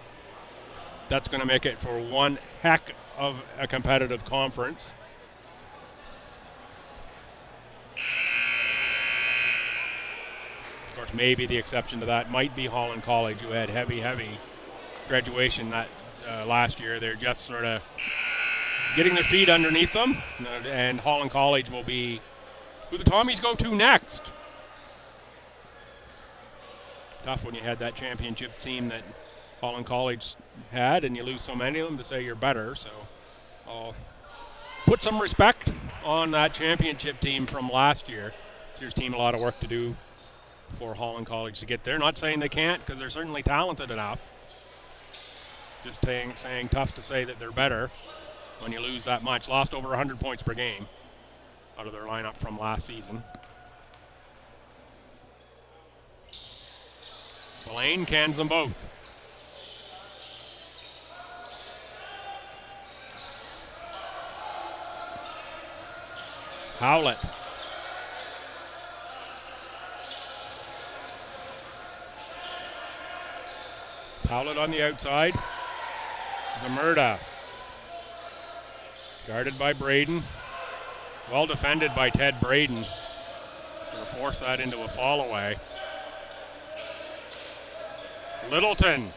That's going to make it for one heck of a competitive conference. Of course, maybe the exception to that might be Holland College, who had heavy graduation that last year. They're just sort of getting their feet underneath them, and Holland College will be who the Tommies go to next. Tough when you had that championship team that Holland College had, and you lose so many of them, to say you're better. So I'll put some respect on that championship team from last year. This year's team a lot of work to do for Holland College to get there. Not saying they can't, because they're certainly talented enough. Just saying tough to say that they're better when you lose that much. Lost over 100 points per game out of their lineup from last season. Lane cans them both. Howlett. Howlett on the outside. Zamurda. Guarded by Braden. Well defended by Ted Braden. Going to force that into a fall away. Littleton.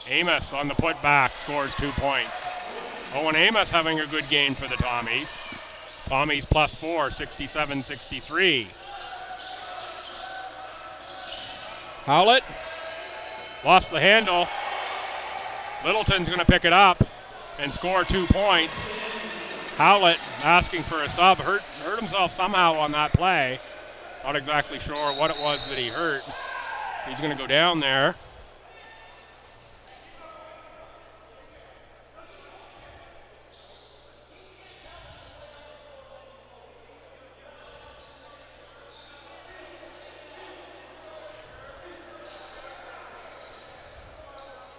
Amos on the putback scores 2 points. Owen Amos having a good game for the Tommies. Tommies +4, 67-63. Howlett lost the handle. Littleton's going to pick it up and score 2 points. Howlett asking for a sub. Hurt himself somehow on that play. Not exactly sure what it was that he hurt. He's going to go down there.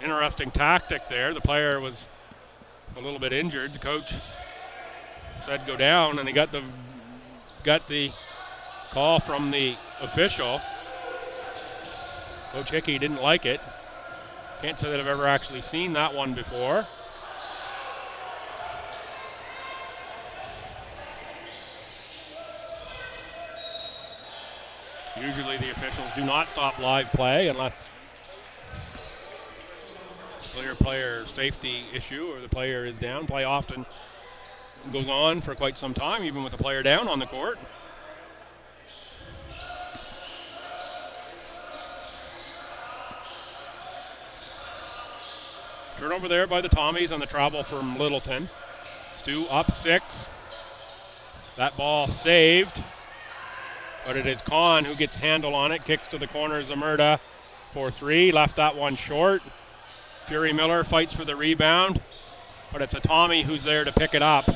Interesting tactic there. The player was a little bit injured. The coach said go down, and he got the call from the official. Coach Hickey didn't like it. Can't say that I've ever actually seen that one before. Usually the officials do not stop live play unless player safety issue or the player is down. Play often goes on for quite some time, even with a player down on the court. Turnover there by the Tommies on the travel from Littleton. Stu up 6. That ball saved, but it is Kahn who gets handle on it. Kicks to the corner. Zamurda for 3. Left that one short. Fury Miller fights for the rebound, but it's a Tommy who's there to pick it up.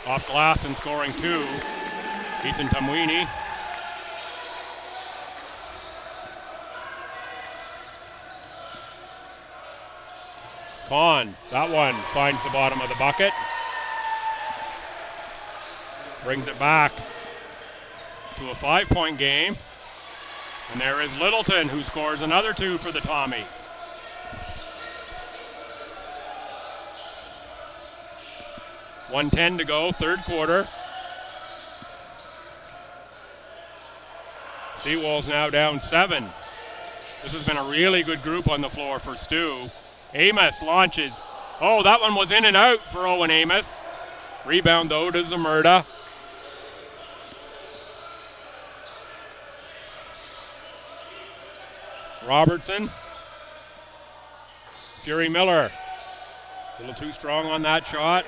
Off glass and scoring 2, Ethan Tamwini. Kahn, that one finds the bottom of the bucket. Brings it back to a 5-point game. And there is Littleton, who scores another 2 for the Tommies. .110 to go, third quarter. Seawolves now down 7. This has been a really good group on the floor for Stu. Amos launches. Oh, that one was in and out for Owen Amos. Rebound, though, to Zamurda. Robertson. Fury Miller. A little too strong on that shot.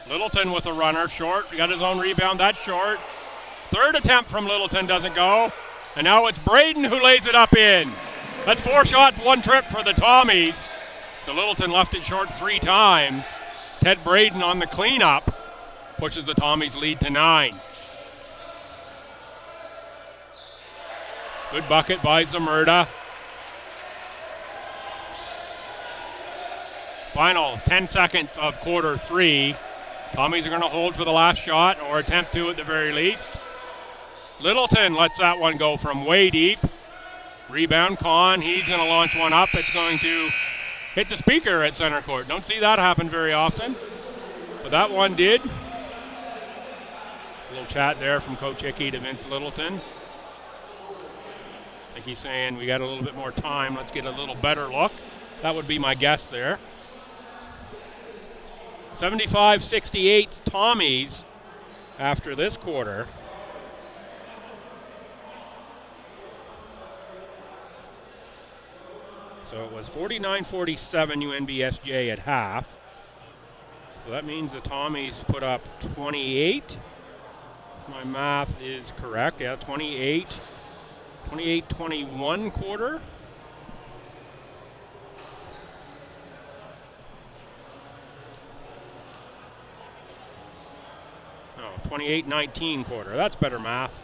Littleton with a runner, short. He got his own rebound, that's short. Third attempt from Littleton doesn't go. And now it's Braden who lays it up in. That's 4 shots, 1 trip for the Tommies. The Littleton left it short 3 times. Ted Braden on the cleanup pushes the Tommies lead to 9. Good bucket by Zamurda. Final 10 seconds of quarter 3. Tommies are going to hold for the last shot, or attempt to at the very least. Littleton lets that one go from way deep. Rebound, Con. He's going to launch one up. It's going to hit the speaker at center court. Don't see that happen very often, but that one did. A little chat there from Coach Hickey to Vince Littleton. I think he's saying we got a little bit more time. Let's get a little better look. That would be my guess there. 75-68 Tommies after this quarter. So it was 49-47 UNBSJ at half. So that means the Tommies put up 28. My math is correct. Yeah, 28-21 quarter. No, 28-19 quarter. That's better math.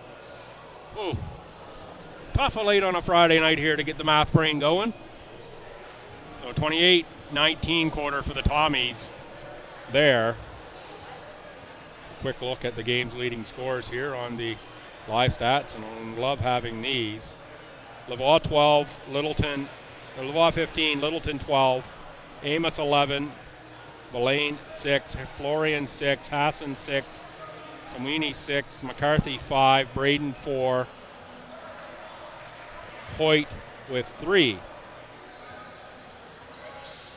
Ooh. Tough a late on a Friday night here to get the math brain going. So 28-19 quarter for the Tommies there. Quick look at the game's leading scores here on the live stats, and I love having these. Lavoie 12, Lavoie 15, Littleton 12, Amos 11, Mullane 6, Florian 6, Hassan 6, Kamini 6, McCarthy 5, Braden 4, Hoyt with 3.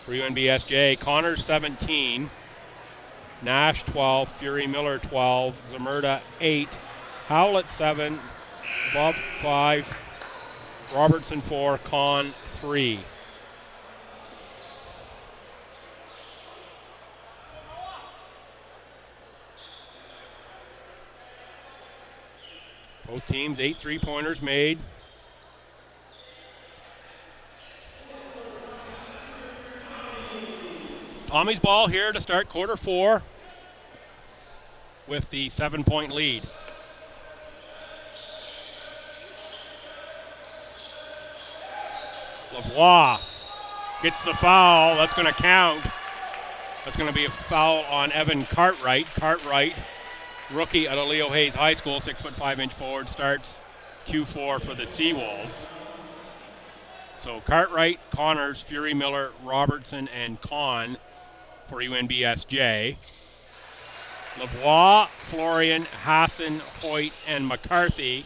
For UNBSJ, Connors 17, Nash 12, Fury Miller 12, Zamurda 8, Howlett 7, Love 5, Robertson 4, Con 3. Both teams 8 3-pointers made. Tommy's ball here to start quarter 4 with the 7-point lead. Lavoie gets the foul. That's going to count. That's going to be a foul on Evan Cartwright. Cartwright, rookie at Leo Hayes High School, 6'5" forward, starts Q4 for the Seawolves. So Cartwright, Connors, Fury Miller, Robertson, and Con for UNBSJ. Lavoie, Florian, Hassan, Hoyt, and McCarthy.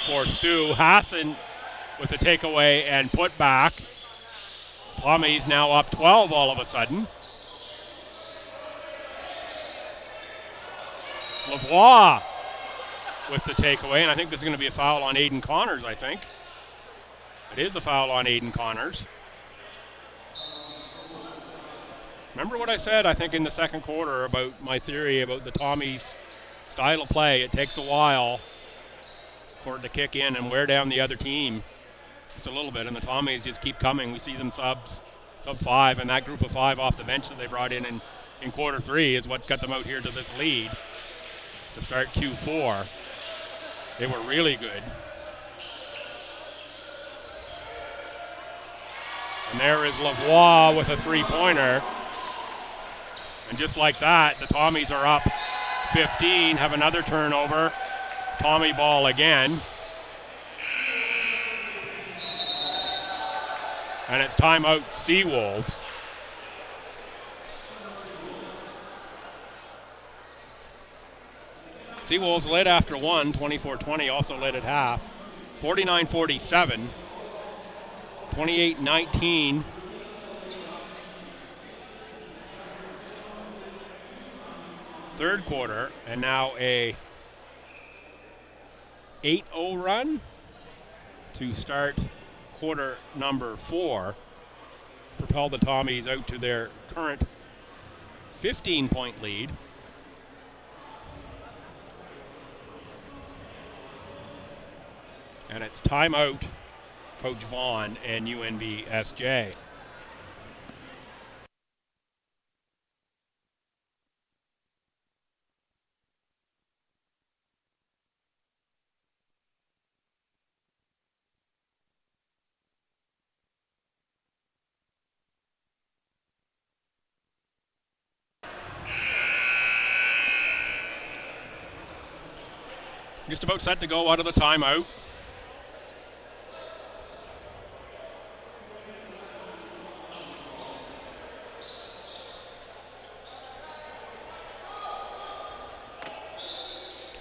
For STU, Hassan with the takeaway and put back. Tommies now up 12 all of a sudden. Lavoie with the takeaway, and I think this is going to be a foul on Aiden Connors, I think. It is a foul on Aiden Connors. Remember what I said, I think, in the second quarter about my theory about the Tommies' style of play. It takes a while for it to kick in and wear down the other team just a little bit, and the Tommies just keep coming. We see them sub 5, and that group of 5 off the bench that they brought in quarter 3 is what got them out here to this lead to start Q4. They were really good. And there is Lavoie with a 3-pointer. And just like that, the Tommies are up 15, have another turnover. Tommy ball again. And it's timeout Seawolves. Seawolves led after 1, 24-20, also led at half. 49-47. 28-19. Third quarter, and now a 8-0 run to start quarter number 4. Propel the Tommies out to their current 15-point lead. And it's timeout, Coach Vaughn and UNBSJ. Just about set to go out of the timeout.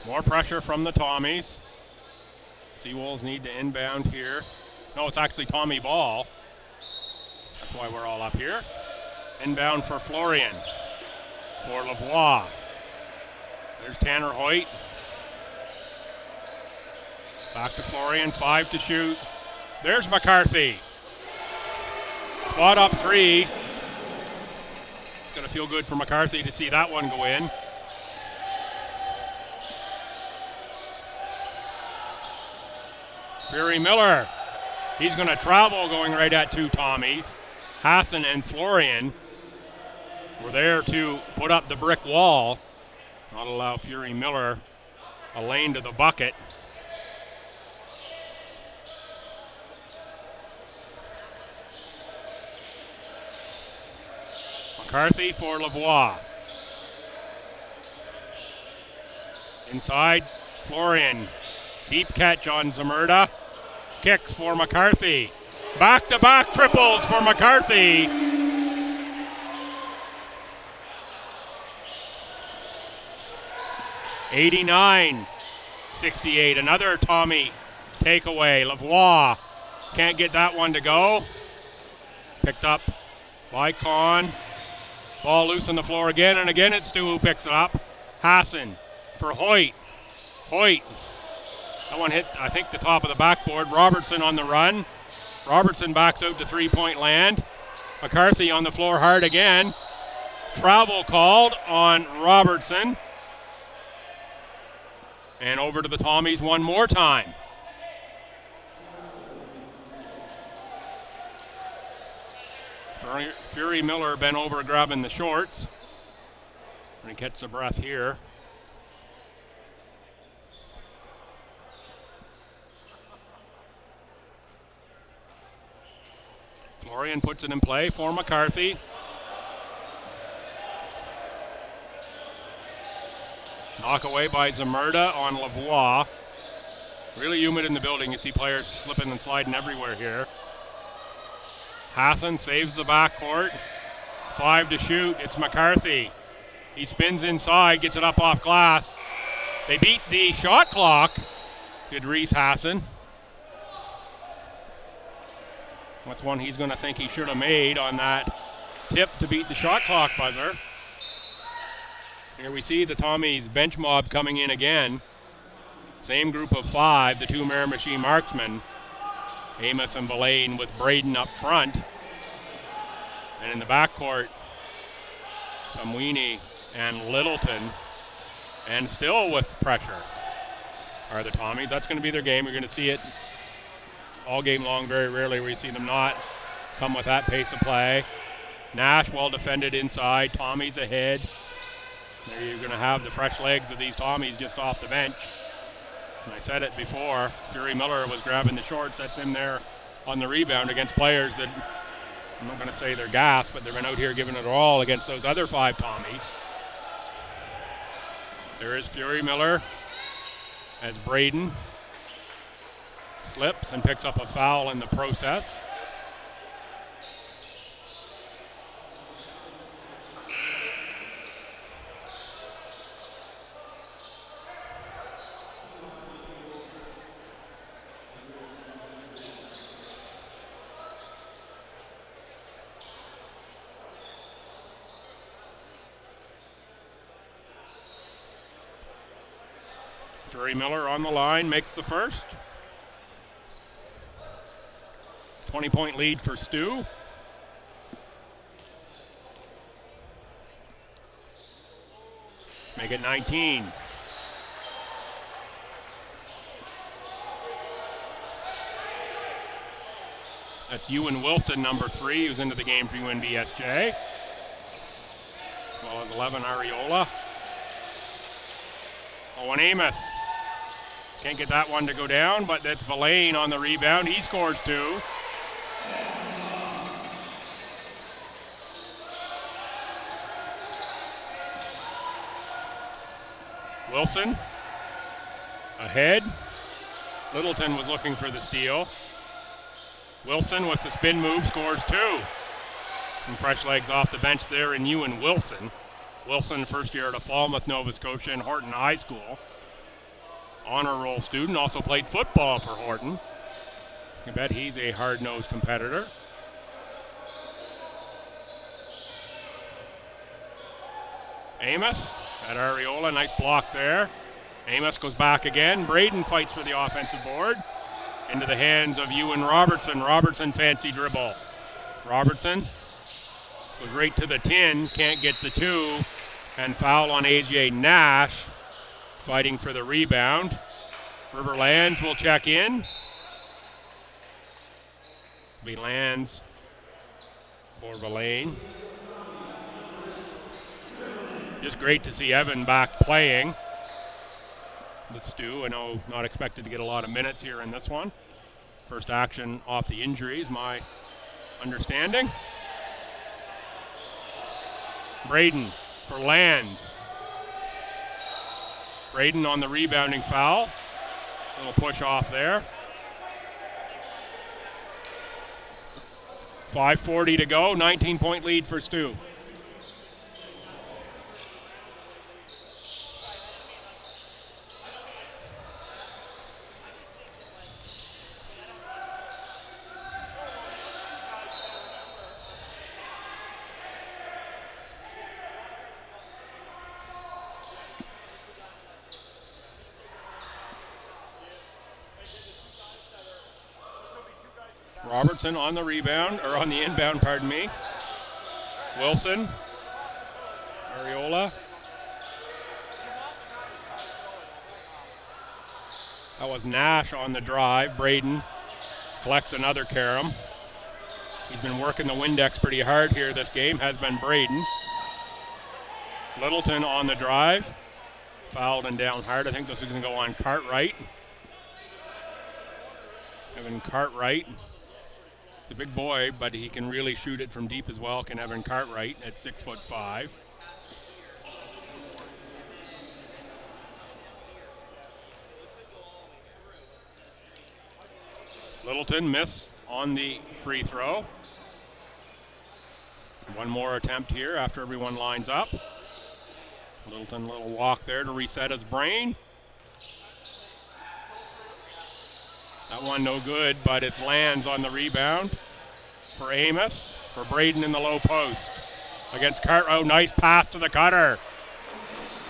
More pressure from the Tommies. Seawolves need to inbound here. No, it's actually Tommy ball. That's why we're all up here. Inbound for Florian. For Lavoie. There's Tanner Hoyt. Back to Florian, 5 to shoot. There's McCarthy. Spot up 3. It's going to feel good for McCarthy to see that one go in. Fury Miller. He's going to travel going right at 2 Tommies. Hassan and Florian were there to put up the brick wall, not allow Fury Miller a lane to the bucket. McCarthy for Lavoie. Inside, Florian. Deep catch on Zamurda. Kicks for McCarthy. Back-to-back triples for McCarthy. (89-68). Another Tommy takeaway. Lavoie can't get that one to go. Picked up by Con. Ball loose on the floor again, and again it's Stu who picks it up. Hassan for Hoyt. Hoyt. That one hit, I think, the top of the backboard. Robertson on the run. Robertson backs out to three-point land. McCarthy on the floor hard again. Travel called on Robertson. And over to the Tommies one more time. Fury Miller bent over grabbing the shorts. And he catches a breath here. Florian puts it in play for McCarthy. Knock away by Zamurda on Lavoie. Really humid in the building. You see players slipping and sliding everywhere here. Hassan saves the backcourt. 5 to shoot. It's McCarthy. He spins inside, gets it up off glass. They beat the shot clock. Did Reese Hassan. That's one he's going to think he should have made on that tip to beat the shot clock buzzer. Here we see the Tommies bench mob coming in again. Same group of 5, the 2 Miramichi marksmen. Amos and Villain with Braden up front. And in the backcourt, Samwini and Littleton. And still with pressure are the Tommies. That's going to be their game. You're going to see it all game long. Very rarely we see them not come with that pace of play. Nash well defended inside. Tommies ahead. There you're going to have the fresh legs of these Tommies just off the bench. And I said it before, Fury Miller was grabbing the shorts. That's him there on the rebound against players that, I'm not going to say they're gas, but they've been out here giving it all against those other 5 Tommies. There is Fury Miller as Braden slips and picks up a foul in the process. Fury Miller on the line, makes the first. 20-point lead for Stu. Make it 19. That's Ewan Wilson, number 3, who's into the game for UNBSJ. As well as 11, Ariola. Owen Amos. Can't get that one to go down, but that's Villain on the rebound. He scores 2. Wilson ahead. Littleton was looking for the steal. Wilson with the spin move scores 2. Some fresh legs off the bench there in Ewan Wilson. Wilson, first year at Falmouth, Nova Scotia, and Horton High School. Honor roll student, also played football for Horton. I bet he's a hard-nosed competitor. Amos at Ariola, nice block there. Amos goes back again. Braden fights for the offensive board. Into the hands of Ewan Robertson. Robertson, fancy dribble. Robertson goes right to the 10, can't get the 2, and foul on AJ Nash, fighting for the rebound. Riverlands will check in. Be Lands for Villain. Just great to see Evan back playing. The STU, I know, not expected to get a lot of minutes here in this one. First action off the injuries, my understanding. Braden for Lands. Braden on the rebounding foul. Little push off there. 5:40 to go, 19-point lead for STU. Robertson on the rebound, or on the inbound, pardon me. Wilson. Ariola. That was Nash on the drive. Braden collects another carom. He's been working the Windex pretty hard here this game, has been Braden. Littleton on the drive. Fouled and down hard. I think this is going to go on Cartwright. Evan Cartwright. The big boy, but he can really shoot it from deep as well, can Evan Cartwright at 6'5". Littleton miss on the free throw. One more attempt here after everyone lines up. Littleton, little walk there to reset his brain. That one no good, but it's Lands on the rebound for Amos, for Braden in the low post. Against Cartwright, oh, nice pass to the cutter.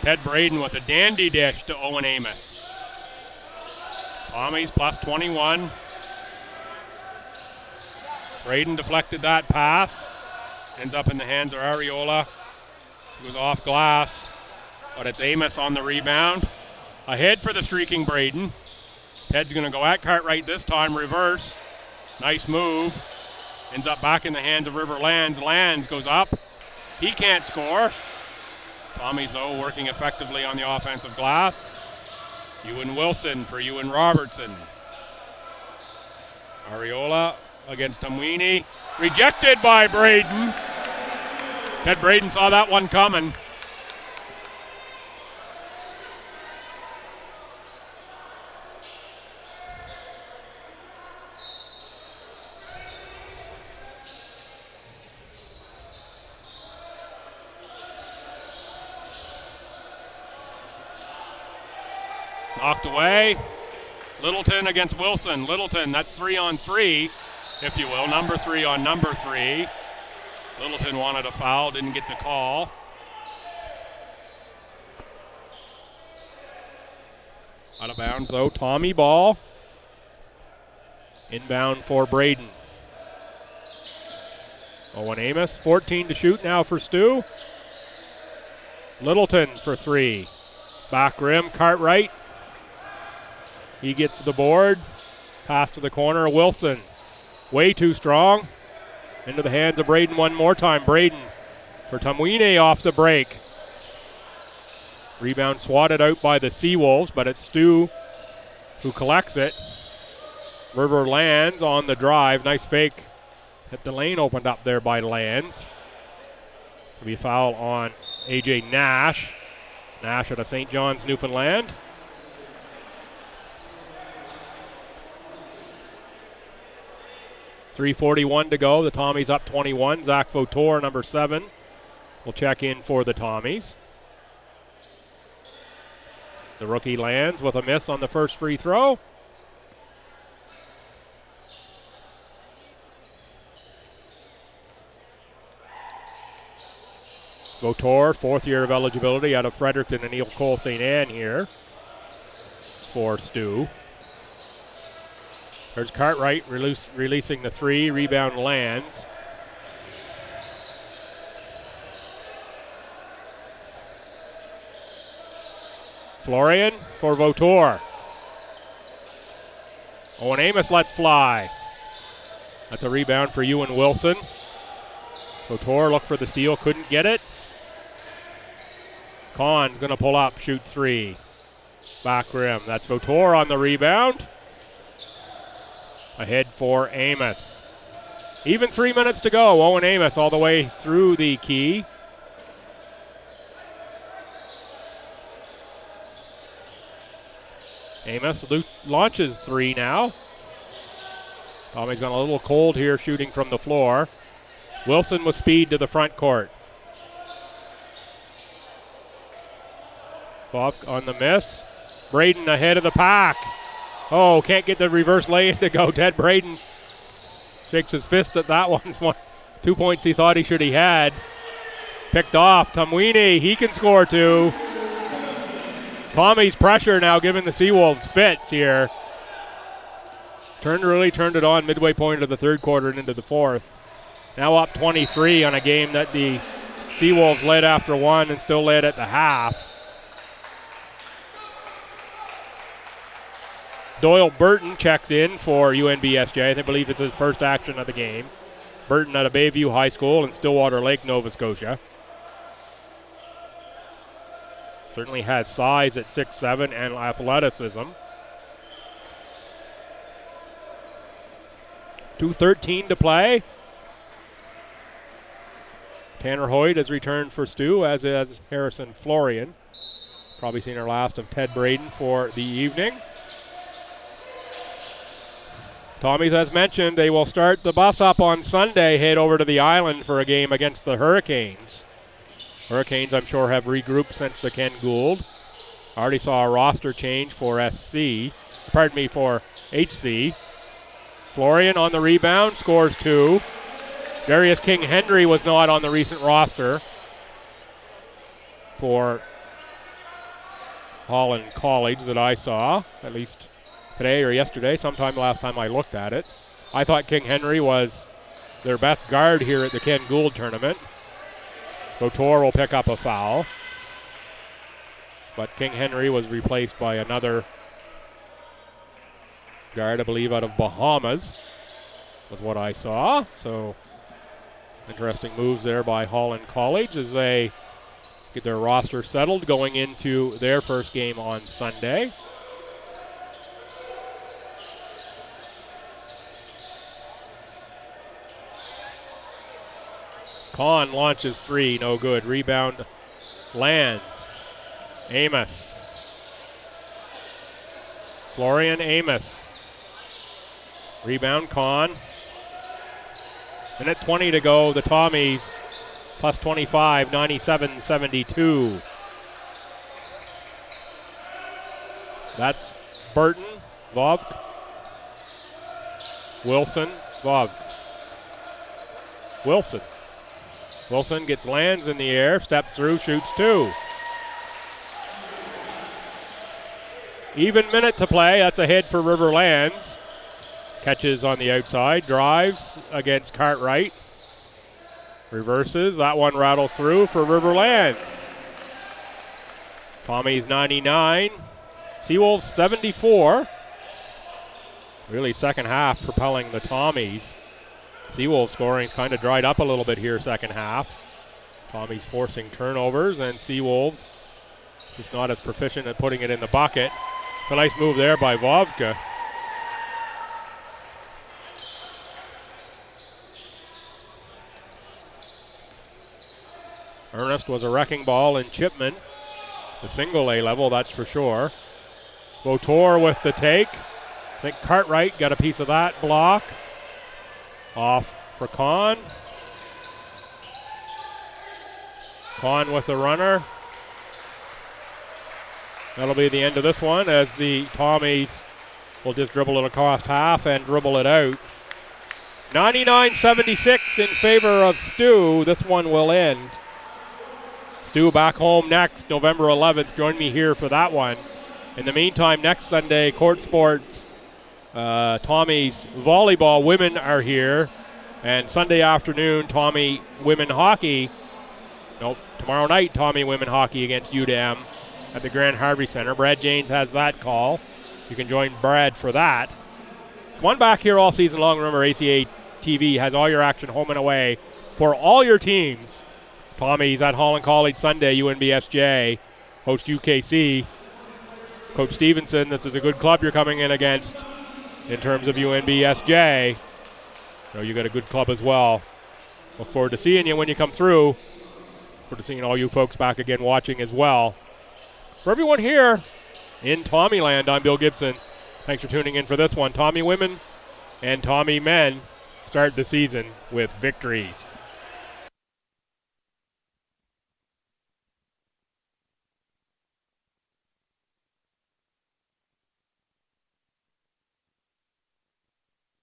Ted Braden with a dandy dish to Owen Amos. Tommy's plus 21. Braden deflected that pass. Ends up in the hands of Ariola. He was off glass, but it's Amos on the rebound. Ahead for the streaking Braden. Ted's going to go at Cartwright this time, reverse. Nice move. Ends up back in the hands of Riverlands. Lands goes up. He can't score. Tommy's, though, working effectively on the offensive glass. Ewan Wilson for Ewan Robertson. Ariola against Tamwini. Rejected by Braden. Ted Braden saw that one coming. Knocked away. Littleton against Wilson. Littleton, that's 3-on-3, if you will. Number 3 on number 3. Littleton wanted a foul, didn't get the call. Out of bounds, though. Tommy ball. Inbound for Braden. Owen Amos, 14 to shoot now for STU. Littleton for 3. Back rim, Cartwright. He gets to the board. Pass to the corner, Wilson. way too strong. Into the hands of Braden one more time. Braden for Tamwine off the break. Rebound swatted out by the Seawolves, but it's Stu who collects it. River Lands on the drive. Nice fake. Hit the lane opened up there by Lands. There'll be a foul on AJ Nash. Nash out of St. John's, Newfoundland. .341 to go. The Tommies up 21. Zach Votor, number 7, will check in for the Tommies. The rookie Lands with a miss on the first free throw. Votor, 4th year of eligibility out of Fredericton and Neil Cole St. Anne here for Stu. There's Cartwright releasing the 3. Rebound Lands. Florian for Votor. Owen Amos lets fly. That's a rebound for Ewan Wilson. Votor looked for the steal, couldn't get it. Kahn gonna pull up, shoot 3. Back rim. That's Votor on the rebound. Ahead for Amos. Even 3 minutes to go. Owen Amos all the way through the key. Amos launches 3 now. Tommy's gone a little cold here shooting from the floor. Wilson with speed to the front court. Bob on the miss. Braden ahead of the pack. Oh, can't get the reverse lay-in to go. Ted Braden shakes his fist at that one. 2 points he thought he had. Picked off. Tamwine, he can score 2. Tommy's pressure now giving the Seawolves fits here. Really turned it on midway point of the third quarter and into the fourth. Now up 23 on a game that the Seawolves led after 1 and still led at the half. Doyle Burton checks in for UNBSJ. I believe it's his first action of the game. Burton out of Bayview High School in Stillwater Lake, Nova Scotia. Certainly has size at 6'7" and athleticism. 2:13 to play. Tanner Hoyt has returned for Stu, as is Harrison Florian. Probably seen our last of Ted Braden for the evening. Tommies, as mentioned, they will start the bus up on Sunday, head over to the island for a game against the Hurricanes. Hurricanes, I'm sure, have regrouped since the Ken Gould. Already saw a roster change for for HC. Florian on the rebound, scores 2. Darius King-Henry was not on the recent roster for Holland College that I saw, at least today or yesterday, sometime last time I looked at it. I thought King-Henry was their best guard here at the Ken Gould tournament. Votor will pick up a foul. But King-Henry was replaced by another guard, I believe, out of Bahamas, was what I saw. So, interesting moves there by Holland College as they get their roster settled going into their first game on Sunday. Kahn launches 3, no good. Rebound Lands. Amos. Florian Amos. Rebound Kahn. Minute 20 to go. The Tommies plus 25, 97-72. That's Burton, Vovk, Wilson, Vovk. Wilson gets Lands in the air, steps through, shoots 2. Even minute to play. That's a hit for River Lands. Catches on the outside, drives against Cartwright. Reverses, that one rattles through for River Lands. Tommies 99, Seawolves 74. Really second half propelling the Tommies. Seawolves scoring kind of dried up a little bit here second half. Tommy's forcing turnovers, and Seawolves just not as proficient at putting it in the bucket. It's a nice move there by Vovka. Ernest was a wrecking ball in Chipman. The single A level, that's for sure. Vautour with the take. I think Cartwright got a piece of that block. Off for Kahn. Kahn with the runner. That'll be the end of this one as the Tommies will just dribble it across half and dribble it out. 99-76 in favor of STU. This one will end. STU back home next, November 11th. Join me here for that one. In the meantime, next Sunday, Court Sports, Tommy's volleyball women are here. And Sunday afternoon, Tommy women hockey. Tomorrow night, Tommy women hockey against UDM at the Grand Harvey Center. Brad Janes has that call. You can join Brad for that. Come on back here all season long. Remember, ACAA TV has all your action home and away for all your teams. Tommy's at Holland College Sunday, UNBSJ, host UKC. Coach Stevenson, this is a good club you're coming in against in terms of UNBSJ. So you got a good club as well. Look forward to seeing you when you come through. Look forward to seeing all you folks back again watching as well. For everyone here in Tommyland, I'm Bill Gibson. Thanks for tuning in for this one. Tommy women and Tommy men start the season with victories.